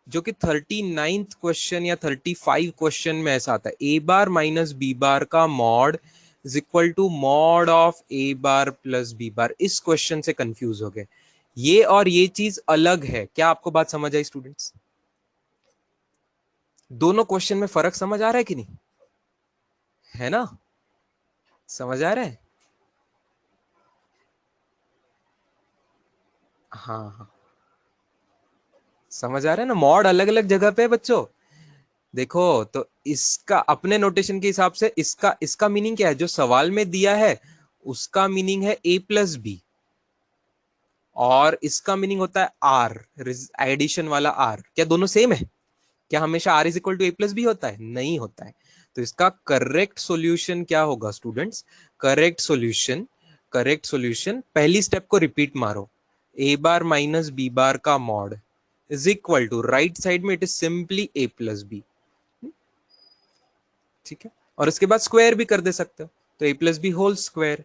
जो कि 39th क्वेश्चन या 35 क्वेश्चन में ऐसा आता है, ए बार माइनस बी बार का mod is equal to mod of A bar plus B bar, इस क्वेश्चन से कंफ्यूज हो गए। ये और ये चीज अलग है, क्या आपको बात समझ आई स्टूडेंट्स? दोनों क्वेश्चन में फर्क समझ आ रहा है कि नहीं, है ना, समझ आ रहा है? हाँ हाँ, समझ आ रहा है ना, मॉड अलग अलग जगह पे है बच्चों। देखो, तो इसका अपने नोटेशन के हिसाब से इसका इसका मीनिंग क्या है, जो सवाल में दिया है उसका मीनिंग है ए प्लस बी, और इसका मीनिंग होता है आर, एडिशन वाला आर। क्या दोनों सेम है? क्या हमेशा R is equal to A plus B होता है? नहीं होता है। तो इसका करेक्ट सॉल्यूशन क्या होगा स्टूडेंट्स? करेक्ट सॉल्यूशन पहली स्टेप को रिपीट मारो, a bar minus B bar का mod is equal to, right side में it is simply a plus b, ठीक है, और उसके बाद स्क्वायर भी कर दे सकते हो, तो ए प्लस बी होल स्क्वायर।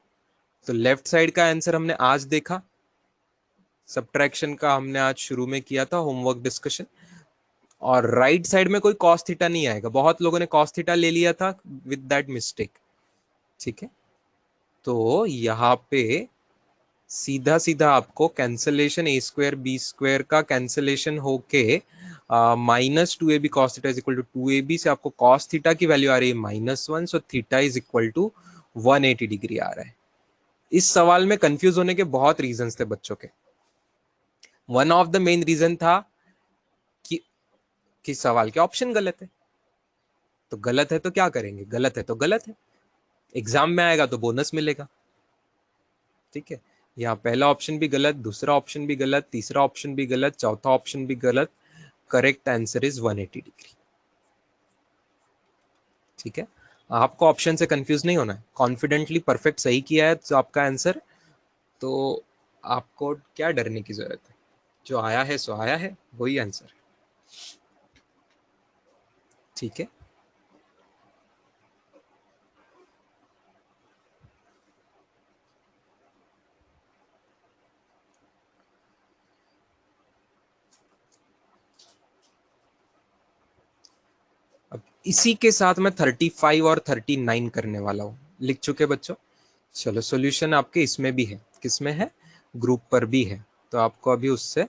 तो लेफ्ट साइड का आंसर हमने आज देखा, सब्ट्रैक्शन का हमने आज शुरू में किया था होमवर्क डिस्कशन, और राइट साइड में कोई कॉस थीटा नहीं आएगा, बहुत लोगों ने कॉस थीटा ले लिया था विद दैट मिस्टेक, ठीक है। तो यहाँ पे सीधा सीधा आपको cancellation a square b square का कैंसलेशन होके minus two a b cos theta is equal to two a b से आपको कॉस थीटा की वैल्यू आ रही है -1, so theta is equal to 180 degree आ रहा है। इस सवाल में कंफ्यूज होने के बहुत रीजंस थे बच्चों के। One of the main reason था कि सवाल के ऑप्शन गलत है। तो गलत है तो क्या करेंगे, गलत है तो गलत है, एग्जाम में आएगा तो बोनस मिलेगा। ठीक है, यहाँ पहला ऑप्शन भी गलत, दूसरा ऑप्शन भी गलत, तीसरा ऑप्शन भी गलत, चौथा ऑप्शन भी गलत। Correct answer is 180 degree. ठीक है, आपको ऑप्शन से कंफ्यूज नहीं होना है, कॉन्फिडेंटली परफेक्ट सही किया है तो आपका आंसर, तो आपको क्या डरने की जरूरत है, जो आया है सो आया है, वही आंसर है। ठीक है, अब इसी के साथ मैं 35 और 39 करने वाला हूं। लिख चुके बच्चों? चलो, सॉल्यूशन आपके इसमें भी है, किसमें है, ग्रुप पर भी है, तो आपको अभी उससे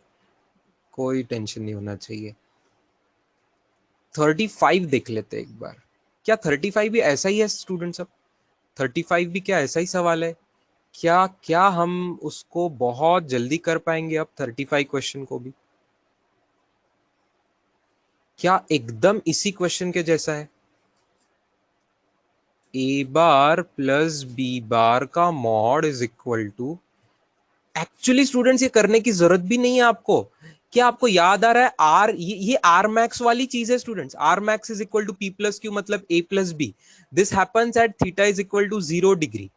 कोई टेंशन नहीं होना चाहिए। 35 देख लेते एक बार। क्या 35 भी ऐसा ही है स्टूडेंट्स? अब 35 भी क्या ऐसा ही सवाल है? क्या क्या हम उसको बहुत जल्दी कर पाएंगे अब 35 क्वेश्चन को भी? क्या एकदम इसी क्वेश्चन के जैसा है? ए बार प्लस बी बार का mod is equal to, actually students ये करने की जरूरत भी नहीं है आपको। क्या आपको याद आ रहा है आर, ये आर मैक्स वाली चीज है students. R max is equal to P plus q मतलब a plus b. This happens at theta is equal to 0 degree.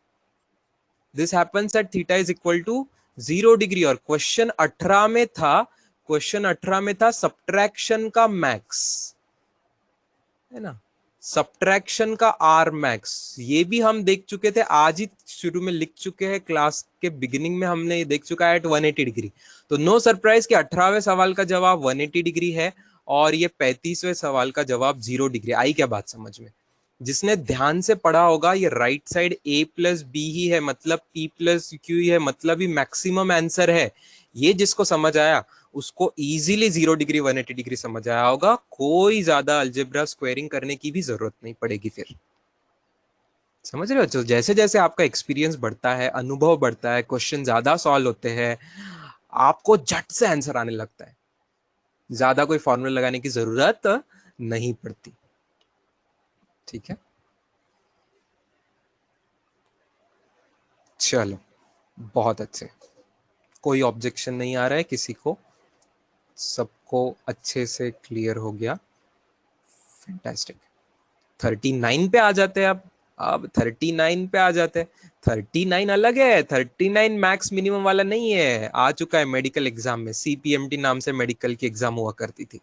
This happens at theta is equal to 0 degree. और क्वेश्चन 18 में था, क्वेश्चन 18 में था सब्ट्रैक्शन का मैक्स, है ना, सब्ट्रैक्शन का आर मैक्स। ये भी हम देख चुके थे, आज ही शुरू में लिख चुके हैं, क्लास के बिगिनिंग में हमने ये देख चुका है एट 180 डिग्री। तो नो सरप्राइज कि 18वें सवाल का जवाब 180 डिग्री है और ये 35वें सवाल का जवाब 0 डिग्री। आई क्या बात समझ में? जिसने ध्यान से पढ़ा होगा, ये राइट साइड ए प्लस बी ही है, मतलब पी प्लस क्यू ही है, मतलब ही मैक्सिमम आंसर है। ये जिसको समझ आया उसको इजीली 0 डिग्री 180 डिग्री समझ आया होगा, कोई ज्यादा अलजेब्रा स्क्वायरिंग करने की भी जरूरत नहीं पड़ेगी फिर। समझ रहे हो? तो जैसे जैसे आपका एक्सपीरियंस बढ़ता है, अनुभव बढ़ता है, क्वेश्चन ज्यादा सॉल्व होते हैं, आपको झट से आंसर आने लगता है, ज्यादा कोई फॉर्मूला लगाने की जरूरत नहीं पड़ती। ठीक है, चलो, बहुत अच्छे, कोई ऑब्जेक्शन नहीं आ रहा है किसी को, सबको अच्छे से क्लियर हो गया। फैंटास्टिक। 39 पे आ जाते हैं अब 39 पे आ जाते हैं। 39 अलग है, 39 मैक्स मिनिमम वाला नहीं है, आ चुका है मेडिकल एग्जाम में, सीपीएमटी नाम से मेडिकल की एग्जाम हुआ करती थी।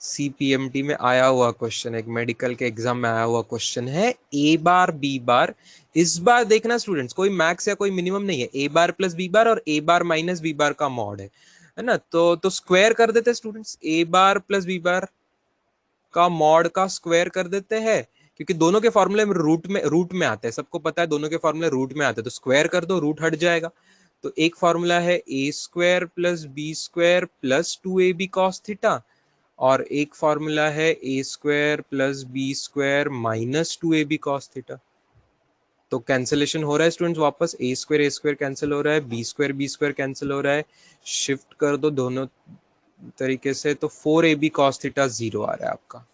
सीपीएमटी में आया हुआ क्वेश्चन, एक मेडिकल के एग्जाम में आया हुआ क्वेश्चन है, ए बार बी बार। इस बार देखना स्टूडेंट्स, कोई मैक्स या कोई मिनिमम नहीं है, ए बार प्लस बी बार और ए बार माइनस बी बार का मॉड है ना। तो स्क्वायर कर देते स्टूडेंट्स, ए बार प्लस बी बार का मॉड का स्क्वायर कर देते हैं, क्योंकि दोनों के फॉर्मूले में रूट में आते हैं, सबको पता है दोनों के फॉर्मूले रूट में आते हैं, तो स्क्वायर कर दो, रूट हट जाएगा। तो एक फॉर्मूला है a square plus b square plus 2ab cos theta, और एक फॉर्मूला है a square plus b square minus 2ab cos theta. तो कैंसिलेशन हो रहा है स्टूडेंट्स, वापस ए स्क्वायर कैंसिल हो रहा है, बी स्क्वायर कैंसिल हो रहा है, शिफ्ट कर दो दोनों तरीके से, तो 4ab कॉस थीटा 0 आ रहा है आपका।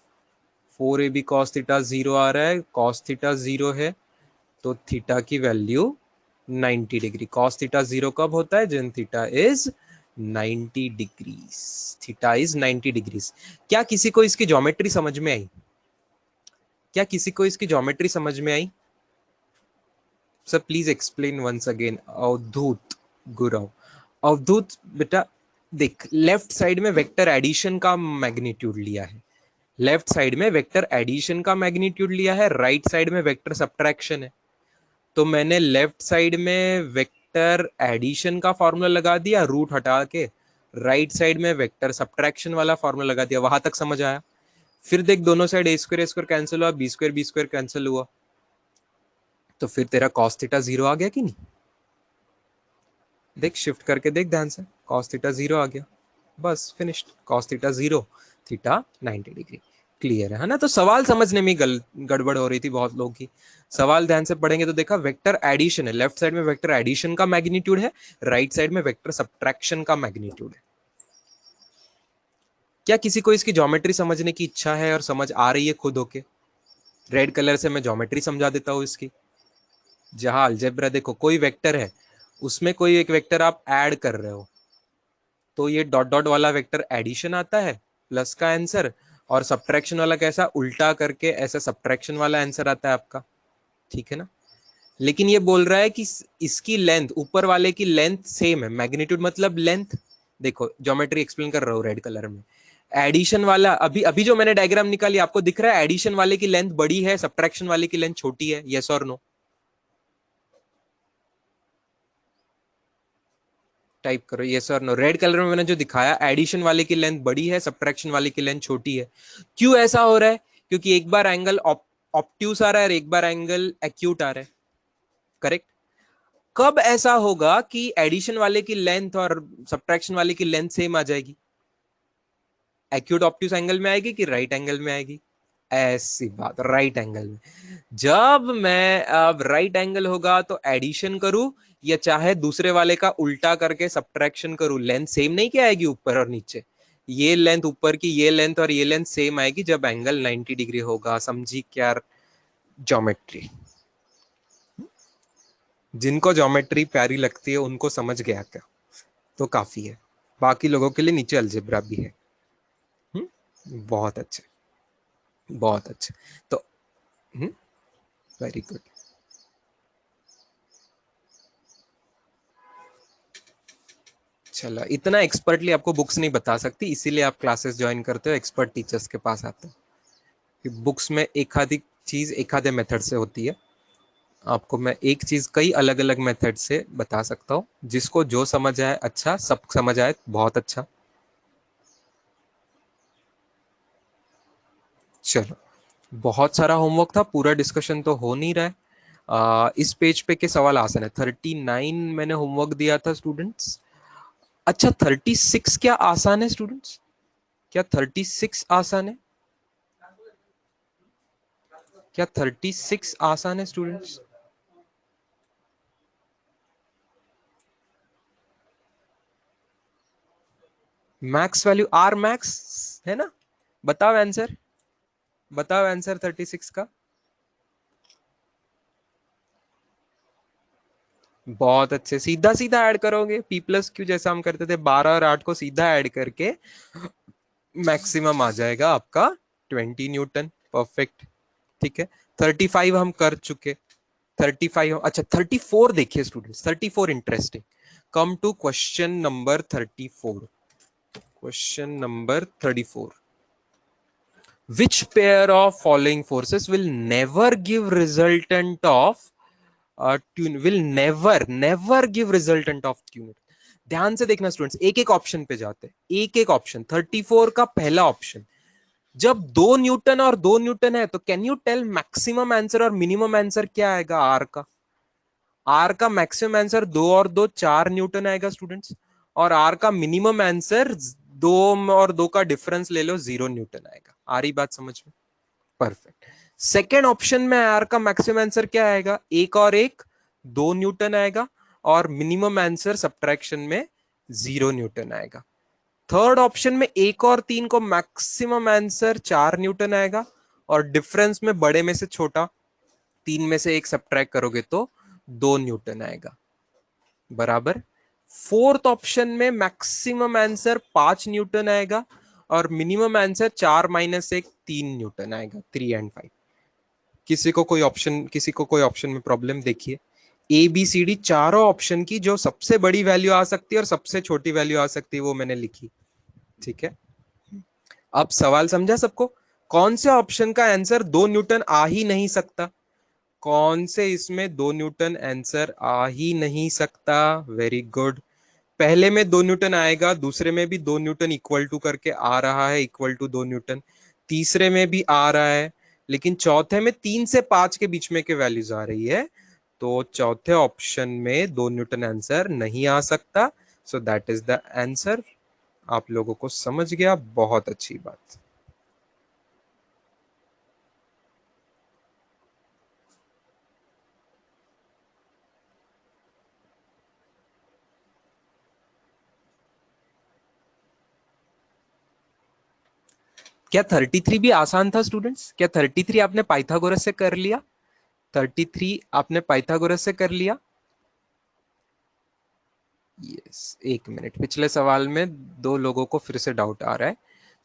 4ab cos थीटा 0 आ रहा है, cos थीटा 0 है तो थीटा की वैल्यू 90 डिग्री। cos थीटा 0 कब होता है? जन theta is 90 degrees. Theta is 90 degrees. क्या किसी को इसकी ज्योमेट्री समझ में आई? क्या किसी को इसकी ज्योमेट्री समझ में आई? Sir please explain once again. Avdhoot Gurav, Avdhoot बेटा देख, लेफ्ट साइड में वेक्टर एडिशन का मैग्नीट्यूड लिया है, लेफ्ट साइड में वेक्टर एडिशन का मैग्नीट्यूड लिया है, राइट साइड में वेक्टर सब्ट्रैक्शन है। तो मैंने लेफ्ट साइड में वेक्टर एडिशन का फॉर्मूला लगा दिया रूट हटा के, राइट साइड में वेक्टर सब्ट्रैक्शन वाला फॉर्मूला लगा दिया। वहां तक समझ आया? फिर देख, दोनों साइड ए स्क्वायर कैंसिल हुआ, बी स्क्वायर कैंसिल हुआ, तो फिर तेरा cos थीटा 0 आ गया कि नहीं? देख शिफ्ट करके देख ध्यान से, cos थीटा 0 आ गया, बस finished. cos theta 0, theta 90 degree. Clear है ना? तो सवाल समझने में गड़बड़ हो रही थी बहुत लोगों की। सवाल ध्यान से पढ़ेंगे तो देखा वेक्टर एडिशन है, लेफ्ट साइड में वेक्टर एडिशन का मैग्नीट्यूड है, राइट साइड में वेक्टर सब्ट्रैक्शन का मैग्नीट्यूड है। क्या किसी को इसकी ज्योमेट्री समझने की इच्छा है और समझ आ रही है खुद होके? रेड कलर से मैं ज्योमेट्री समझा देता हूं इसकी। जहां अलजेब्रा देखो, कोई वेक्टर है, उसमें कोई एक वेक्टर आप ऐड कर रहे हो, तो ये डॉट डॉट वाला वेक्टर एडिशन आता है, प्लस का आंसर, और सब्ट्रैक्शन वाला कैसा, उल्टा करके ऐसा सब्ट्रैक्शन वाला आंसर आता है आपका। ठीक है ना? लेकिन ये बोल रहा है कि इसकी लेंथ, ऊपर वाले की लेंथ सेम है, मैग्नीट्यूड मतलब लेंथ। देखो ज्योमेट्री एक्सप्लेन कर रहा हूँ रेड कलर में। एडिशन वाला, अभी अभी जो मैंने डायग्राम निकाली आपको दिख रहा है, एडिशन वाले की लेंथ बड़ी है, सब्ट्रैक्शन वाले की लेंथ छोटी है, यस और नो? टाइप करो यस और नो। रेड कलर में मैंने जो दिखाया, एडिशन वाले की लेंथ बड़ी है, सब्ट्रैक्शन वाले की लेंथ छोटी है। क्यों ऐसा हो रहा है? क्योंकि एक बार एंगल ऑप्ट्यूस आ रहा है और एक बार एंगल एक्यूट आ रहा है। करेक्ट? कब ऐसा होगा कि एडिशन वाले की लेंथ और सब्ट्रैक्शन वाले की लेंथ सेम आ जाएगी? एक्यूट ऑप्ट्यूस एंगल में आएगी कि राइट एंगल में आएगी? ऐसी बात, राइट एंगल में। जब मैं अब राइट एंगल होगा तो एडिशन करूं, या चाहे दूसरे वाले का उल्टा करके सब्ट्रैक्शन करूं, लेंथ सेम नहीं क्या आएगी ऊपर और नीचे? ये लेंथ ऊपर की, ये लेंथ और ये लेंथ सेम आएगी जब एंगल 90 डिग्री होगा। समझी क्या ज्योमेट्री? जिनको ज्योमेट्री प्यारी लगती है उनको समझ गया क्या, तो काफी है। बाकी लोगों के लिए नीचे अलजेब्रा भी है। बहुत अच्छे, बहुत अच्छे। तो वेरी गुड। चलो, इतना एक्सपर्टली आपको बुक्स नहीं बता सकती, इसीलिए आप क्लासेस ज्वाइन करते हो, एक्सपर्ट टीचर्स के पास आते हो। कि बुक्स में एक आधी चीज एक आधे मेथड से होती है, आपको मैं एक चीज कई अलग अलग मेथड से बता सकता हूँ। जिसको जो समझ आए अच्छा, सब समझ आए बहुत अच्छा। चलो, बहुत सारा होमवर्क था, पूरा डिस्कशन तो हो नहीं रहा है। इस पेज पे के सवाल आसान है। 39 मैंने होमवर्क दिया था स्टूडेंट्स। अच्छा, 36 क्या आसान है स्टूडेंट्स? क्या 36 आसान है? क्या 36 आसान है students? Max value R max है ना? बताओ आंसर, बताओ आंसर 36 का। बहुत अच्छे, सीधा सीधा ऐड करोगे, पी प्लस क्यू जैसा हम करते थे, 12 और 8 को सीधा ऐड करके मैक्सिमम आ जाएगा आपका 20 न्यूटन। परफेक्ट। ठीक है, 35 हम कर चुके। 35, अच्छा 34 देखिए students, 34 interesting. Come to question number 34। Question number 34। Which pair of following forces will never give resultant of tune, will never give resultant of tune? ध्यान से देखना स्टूडेंट्स, एक एक ऑप्शन पे जाते हैं, एक एक ऑप्शन। 34 का पहला ऑप्शन, जब 2 न्यूटन और 2 न्यूटन है तो can you tell maximum answer और मिनिमम आंसर क्या आएगा आर का? आर का मैक्सिमम आंसर 2 और 2 4 न्यूटन आएगा स्टूडेंट्स, और आर का मिनिमम आंसर 2 और 2 का डिफरेंस ले लो, 0 न्यूटन आएगा। आ रही बात समझ में? परफेक्ट। सेकेंड ऑप्शन में आर का मैक्सिमम आंसर क्या आएगा? 1 और 1 2 न्यूटन आएगा, और मिनिमम आंसर सब्ट्रैक्शन में 0 न्यूटन आएगा। थर्ड ऑप्शन में 1 और 3 को मैक्सिमम आंसर 4 न्यूटन आएगा, और डिफरेंस में बड़े में से छोटा, 3 में से 1 सब्ट्रैक्ट करोगे तो 2 न्यूटन आएगा। बराबर। फोर्थ ऑप्शन में मैक्सिमम आंसर 5 न्यूटन आएगा, और मिनिमम आंसर 4 - 1 3 न्यूटन आएगा, 3 और 5। किसी को कोई ऑप्शन में प्रॉब्लम देखिए? ए बी सी डी चारों ऑप्शन की जो सबसे बड़ी वैल्यू आ सकती है और सबसे छोटी वैल्यू आ सकती है वो मैंने लिखी। ठीक है, अब सवाल समझा सबको? कौन से ऑप्शन का आंसर 2 न्यूटन आ ही नहीं सकता? कौन से इसमें 2 न्यूटन आंसर आ ही नहीं सकता? Very good. पहले में 2 न्यूटन आएगा, दूसरे में भी 2 न्यूटन इक्वल टू करके आ रहा है, इक्वल टू 2 न्यूटन, तीसरे में भी आ रहा है, लेकिन चौथे में 3 से 5 के बीच में के वैल्यूज आ रही है। तो चौथे ऑप्शन में 2 न्यूटन आंसर नहीं आ सकता, so that is the answer. आप लोगों को समझ गया, बहुत अच्छी बात। क्या 33 भी आसान था स्टूडेंट्स? क्या 33 आपने पाइथागोरस से कर लिया? 33 आपने पाइथागोरस से कर लिया? यस, एक मिनट, पिछले सवाल में 2 लोगों को फिर से डाउट आ रहा है।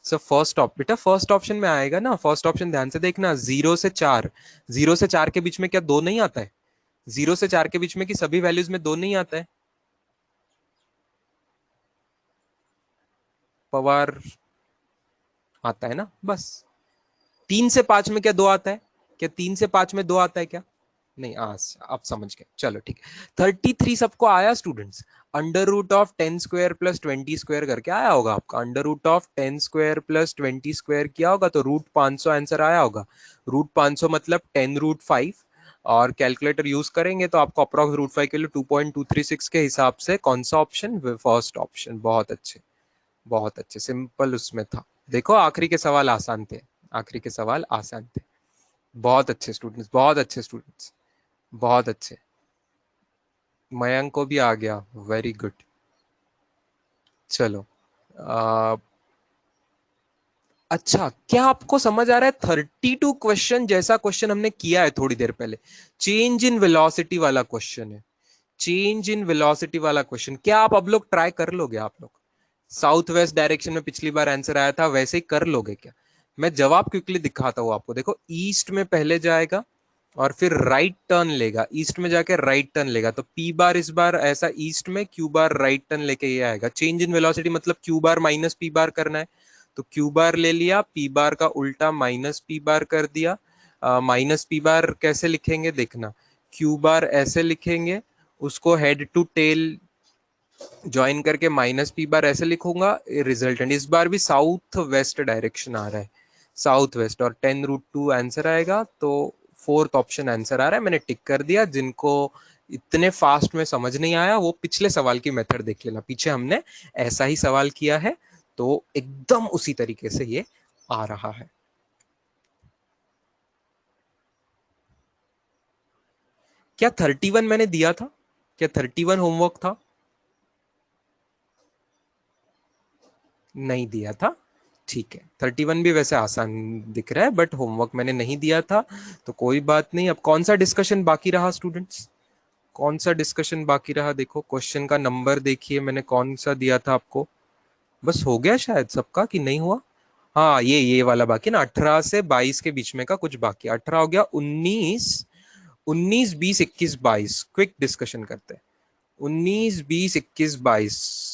सो फर्स्ट बेटा फर्स्ट ऑप्शन में आएगा ना, फर्स्ट ऑप्शन ध्यान से देखना, 0 से 4, 0 से 4 के बीच में क्या 2 नहीं आता है? 0 से 4 के बीच में की सभी वैल्यूज में 2 नहीं आता है? पवार आता है ना, बस। 3 से 5 में क्या 2 आता है? क्या 3 से 5 में 2 आता है क्या? नहीं, आज आप समझ गए, चलो ठीक है। 33 सबको आया students? Under root of 10 square plus 20 square करके आया होगा आपका, under root of 10 square plus 20 square किया होगा तो √500 आंसर आया होगा। √500 मतलब 10√5, और कैलकुलेटर यूज करेंगे तो आपको अप्रॉक्स √5 के लिए 2.236 के हिसाब से कौन सा ऑप्शन? First option. बहुत अच्छे, बहुत अच्छे, सिंपल उसमें था। देखो आखिरी के सवाल आसान थे, आखिरी के सवाल आसान थे। बहुत अच्छे स्टूडेंट्स, बहुत अच्छे स्टूडेंट्स, बहुत अच्छे। मयंक को भी आ गया, वेरी गुड। चलो अच्छा, क्या आपको समझ आ रहा है? 32 क्वेश्चन जैसा क्वेश्चन हमने किया है थोड़ी देर पहले, चेंज इन वेलोसिटी वाला क्वेश्चन है, चेंज इन वेलोसिटी वाला क्वेश्चन। क्या आप अब लोग ट्राई कर लोगे? आप लोग साउथ वेस्ट डायरेक्शन में पिछली बार आंसर आया था, वैसे ही कर लोगे क्या? मैं जवाब क्विकली दिखाता हूं आपको, देखो ईस्ट में पहले जाएगा और फिर राइट टर्न लेगा, ईस्ट में जाके राइट टर्न लेगा, तो पी बार इस बार ऐसा ईस्ट में, क्यू बार राइट टर्न लेके ये आएगा। चेंज इन वेलोसिटी मतलब क्यू बार माइनस पी बार करना है, तो क्यू बार ले लिया, पी बार का उल्टा माइनस पी बार कर दिया। माइनस पी बार कैसे लिखेंगे देखना, क्यू बार ऐसे लिखेंगे, उसको हेड टू टेल ज्वाइन करके माइनस पी बार ऐसे लिखूंगा, रिजल्टेंट इस बार भी साउथ वेस्ट डायरेक्शन आ रहा है, साउथ वेस्ट, और 10√2 आंसर आएगा। तो फोर्थ ऑप्शन आंसर आ रहा है, मैंने टिक कर दिया। जिनको इतने फास्ट में समझ नहीं आया वो पिछले सवाल की मेथड देख लेना, पीछे हमने ऐसा ही सवाल किया है, तो एकदम उसी तरीके से ये आ रहा है। क्या 31 मैंने दिया था? क्या 31 होमवर्क था? नहीं दिया था, ठीक है। 31 भी वैसे आसान दिख रहा है, बट होमवर्क मैंने नहीं दिया था, तो कोई बात नहीं। अब कौन सा डिस्कशन बाकी रहा स्टूडेंट्स? कौन सा डिस्कशन बाकी रहा? देखो क्वेश्चन का नंबर देखिए, मैंने कौन सा दिया था आपको। बस हो गया शायद सबका, कि नहीं हुआ? हाँ, ये वाला बाकी ना, 18 से 22 के बीच में का कुछ बाकी। 18 हो गया, 19, 19, 20, 21, 22 क्विक डिस्कशन करते हैं। 19, 20, 21, 22।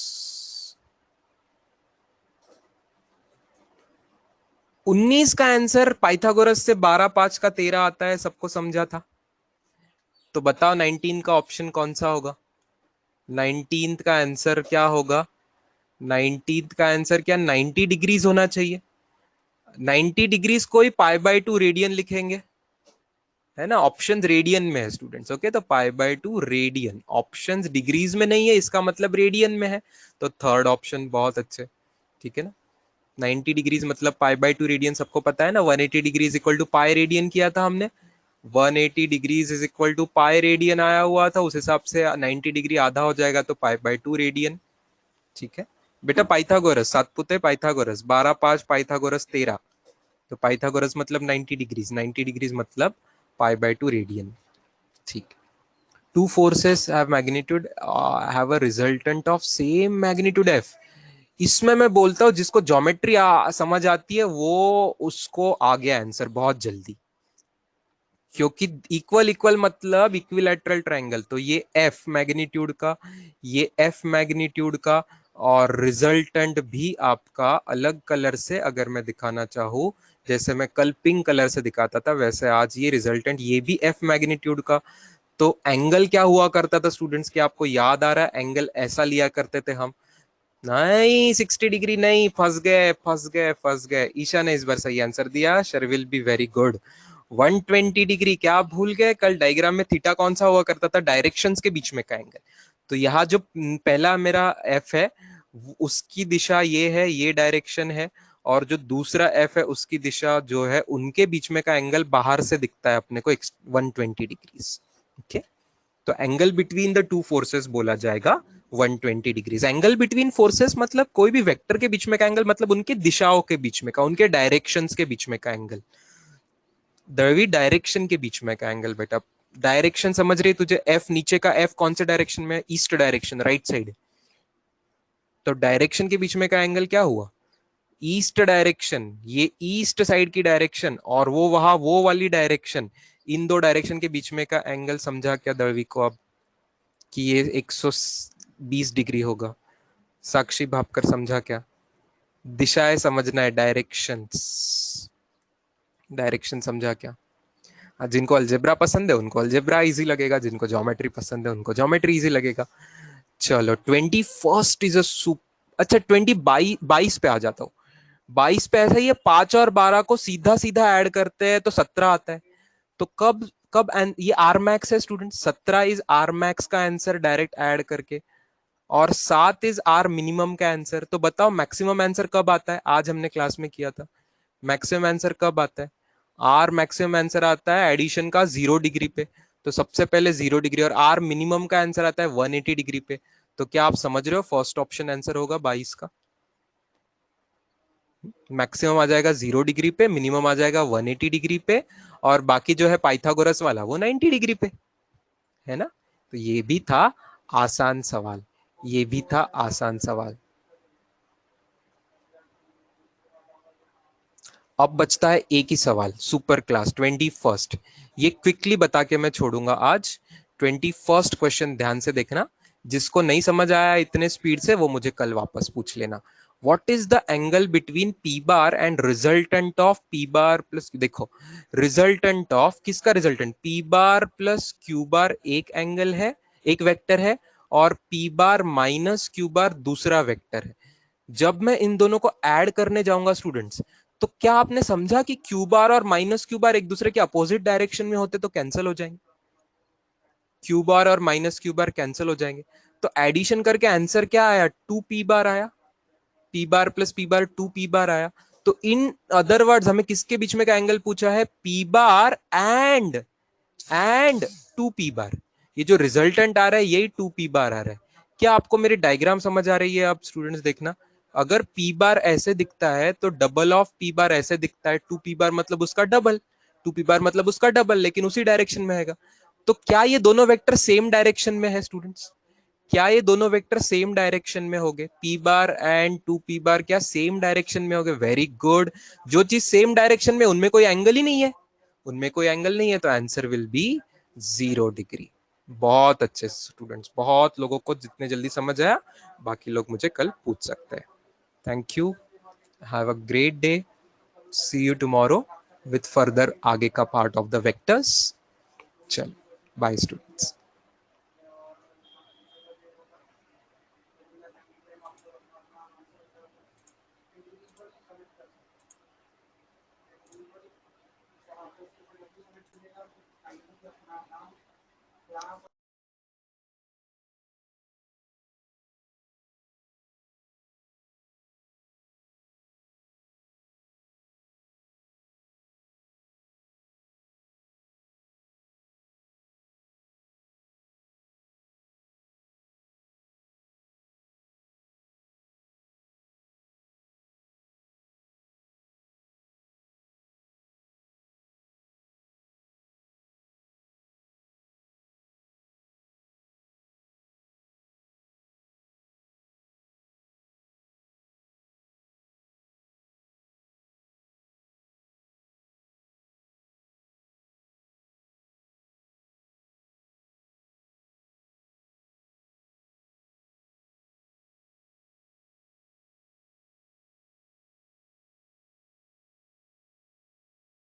19 का आंसर पाइथागोरस से 12 5 का 13 आता है, सबको समझा था? तो बताओ 19 का ऑप्शन कौन सा होगा? 19 का आंसर क्या होगा? 19 का आंसर क्या 90 डिग्रीज होना चाहिए? 90 डिग्रीज कोई π/2 रेडियन लिखेंगे, है ना? ऑप्शन रेडियन में है स्टूडेंट्स, ओके, तो π/2 रेडियन, ऑप्शन डिग्रीज में नहीं है, इसका मतलब रेडियन में है, तो थर्ड ऑप्शन बहुत अच्छे, ठीक है ना? 90 डिग्रीज मतलब π/2 रेडियन सबको पता है ना, 180 degrees equal to pi radian किया था हमने, 180 degrees is equal to pi radian आया हुआ था, उस हिसाब से 90 डिग्री आधा हो जाएगा तो π/2 रेडियन, ठीक है बेटा। पाइथागोरस सातपुते, पाइथागोरस 12 5 पाइथागोरस 13, तो पाइथागोरस मतलब 90 डिग्रीज, 90 डिग्रीज मतलब π/2 रेडियन, ठीक। Two forces have magnitude have a resultant of same magnitude F. इसमें मैं बोलता हूं जिसको ज्योमेट्री समझ आती है वो, उसको आ गया आंसर बहुत जल्दी, क्योंकि इक्वल इक्वल मतलब इक्विलैटरल ट्रायंगल, तो ये एफ मैग्नीट्यूड का, ये एफ मैग्नीट्यूड का, और रिजल्टेंट भी आपका अलग कलर से अगर मैं दिखाना चाहूँ, जैसे मैं कल पिंक कलर से दिखाता था, वैसे आज ये रिजल्टेंट ये भी एफ मैग्नीट्यूड का। तो एंगल क्या हुआ करता था स्टूडेंट्स, की आपको याद आ रहा है? एंगल ऐसा लिया करते थे हम, नहीं 60 डिग्री नहीं, फंस गए फंस गए फंस गए। ईशा ने इस बार सही आंसर दिया, Sharvil be very good. 120 degree क्या आप भूल गए? कल डायग्राम में थीटा कौन सा हुआ करता था? डायरेक्शंस के बीच में का एंगल। तो यहाँ जो पहला मेरा एफ है उसकी दिशा ये है, ये डायरेक्शन है, और जो दूसरा एफ है उसकी दिशा जो है, उनके बीच में का एंगल बाहर से दिखता है अपने को 120 डिग्रीज। ओके, तो angle between the two forces बोला जाएगा 120 डिग्रीज। एंगल बिटवीन फोर्सेस मतलब कोई भी वेक्टर के बीच में का एंगल, मतलब उनके दिशाओं के बीच में का, उनके डायरेक्शंस के बीच में का एंगल। द्रवी डायरेक्शन के बीच में का एंगल बेटा। डायरेक्शन समझ रही तुझे? एफ नीचे का एफ कौन से डायरेक्शन में? East direction, right side. तो डायरेक्शन के बीच में का एंगल क्या हुआ? East direction. ये ईस्ट साइड की डायरेक्शन और वो वहां वो वाली डायरेक्शन, इन दो डायरेक्शन के बीच में का एंगल समझा क्या दळवी को अब कि ये 120 डिग्री होगा? साक्षी भापकर समझा क्या? दिशाएं समझना है, डायरेक्शंस। डायरेक्शन समझा क्या? जिनको अलजेब्रा पसंद है उनको अलजेब्रा इजी लगेगा, जिनको ज्योमेट्री पसंद है उनको ज्योमेट्री इजी लगेगा। चलो 21st इज अ सुप, अच्छा 22 पे आ जाता हूँ। 22 पे ऐसा ही है, 5 और 12 को सीधा सीधा ऐड करते हैं तो 17 आता है। तो कब कब ये आर मैक्स है स्टूडेंट, 17 इज आर मैक्स का आंसर डायरेक्ट ऐड करके, और 7 इज आर मिनिमम का आंसर। तो बताओ मैक्सिमम आंसर कब आता है? आज हमने क्लास में किया था, मैक्सिमम आंसर कब आता है? आर मैक्सिमम आंसर आता है एडिशन का 0 डिग्री पे। तो सबसे पहले 0 डिग्री, और आर मिनिमम का आंसर आता है 180 डिग्री पे। तो क्या आप समझ रहे हो? फर्स्ट ऑप्शन आंसर होगा 22 का। मैक्सिमम आ जाएगा 0 डिग्री पे, मिनिमम आ जाएगा 180 डिग्री पे, और बाकी जो है पाइथागोरस वाला वो 90 डिग्री पे, है ना? तो ये भी था आसान सवाल, ये भी था आसान सवाल। अब बचता है एक ही सवाल, सुपर क्लास 21st। ये क्विकली बता के मैं छोड़ूंगा आज। 21st क्वेश्चन ध्यान से देखना, जिसको नहीं समझ आया इतने स्पीड से वो मुझे कल वापस पूछ लेना। What is the angle between P bar and resultant of P bar plus, देखो रिजल्टेंट ऑफ किसका? Resultant P bar plus q बार एक एंगल है, एक वेक्टर है, और P bar minus Q bar दूसरा वेक्टर है। जब मैं इन दोनों को ऐड करने जाऊंगा स्टूडेंट्स, तो क्या आपने समझा कि क्यू बार और माइनस क्यू बार एक दूसरे के अपोजिट डायरेक्शन में होते तो कैंसिल हो जाएंगे? क्यू बार और माइनस क्यू बार कैंसिल हो जाएंगे। तो एडिशन करके आंसर क्या आया? 2 पी बार आया। पी बार प्लस पी बार 2 पी बार आया। तो इन अदर वर्ड्स हमें किसके बीच में का एंगल पूछा है? पी बार एंड 2 पी बार। ये जो रिजल्टेंट आ रहा है यही 2 पी बार आ रहा है। क्या आपको मेरी डायग्राम समझ आ रही है? अब स्टूडेंट्स देखना, अगर पी बार ऐसे दिखता है तो डबल ऑफ पी बार ऐसे दिखता है, 2 पी बार मतलब उसका डबल, 2 पी बार मतलब उसका डबल, लेकिन उसी डायरेक्शन में है। तो क्या ये दोनों वेक्टर सेम डायरेक्शन में है स्टूडेंट्स? क्या ये दोनों वेक्टर सेम डायरेक्शन में होंगे? पी बार एंड 2 पी बार क्या सेम डायरेक्शन में होंगे? Very good. जो चीज सेम डायरेक्शन में उनमें कोई एंगल ही नहीं है, उनमें कोई एंगल नहीं है, तो आंसर विल बी 0 डिग्री। बहुत अच्छे स्टूडेंट्स, बहुत लोगों को जितने जल्दी समझ आया, बाकी लोग मुझे कल पूछ सकते हैं। Thank you, have a great day, see you tomorrow with further आगे का पार्ट ऑफ द वेक्टर्स। चल, बाय स्टूडेंट्स।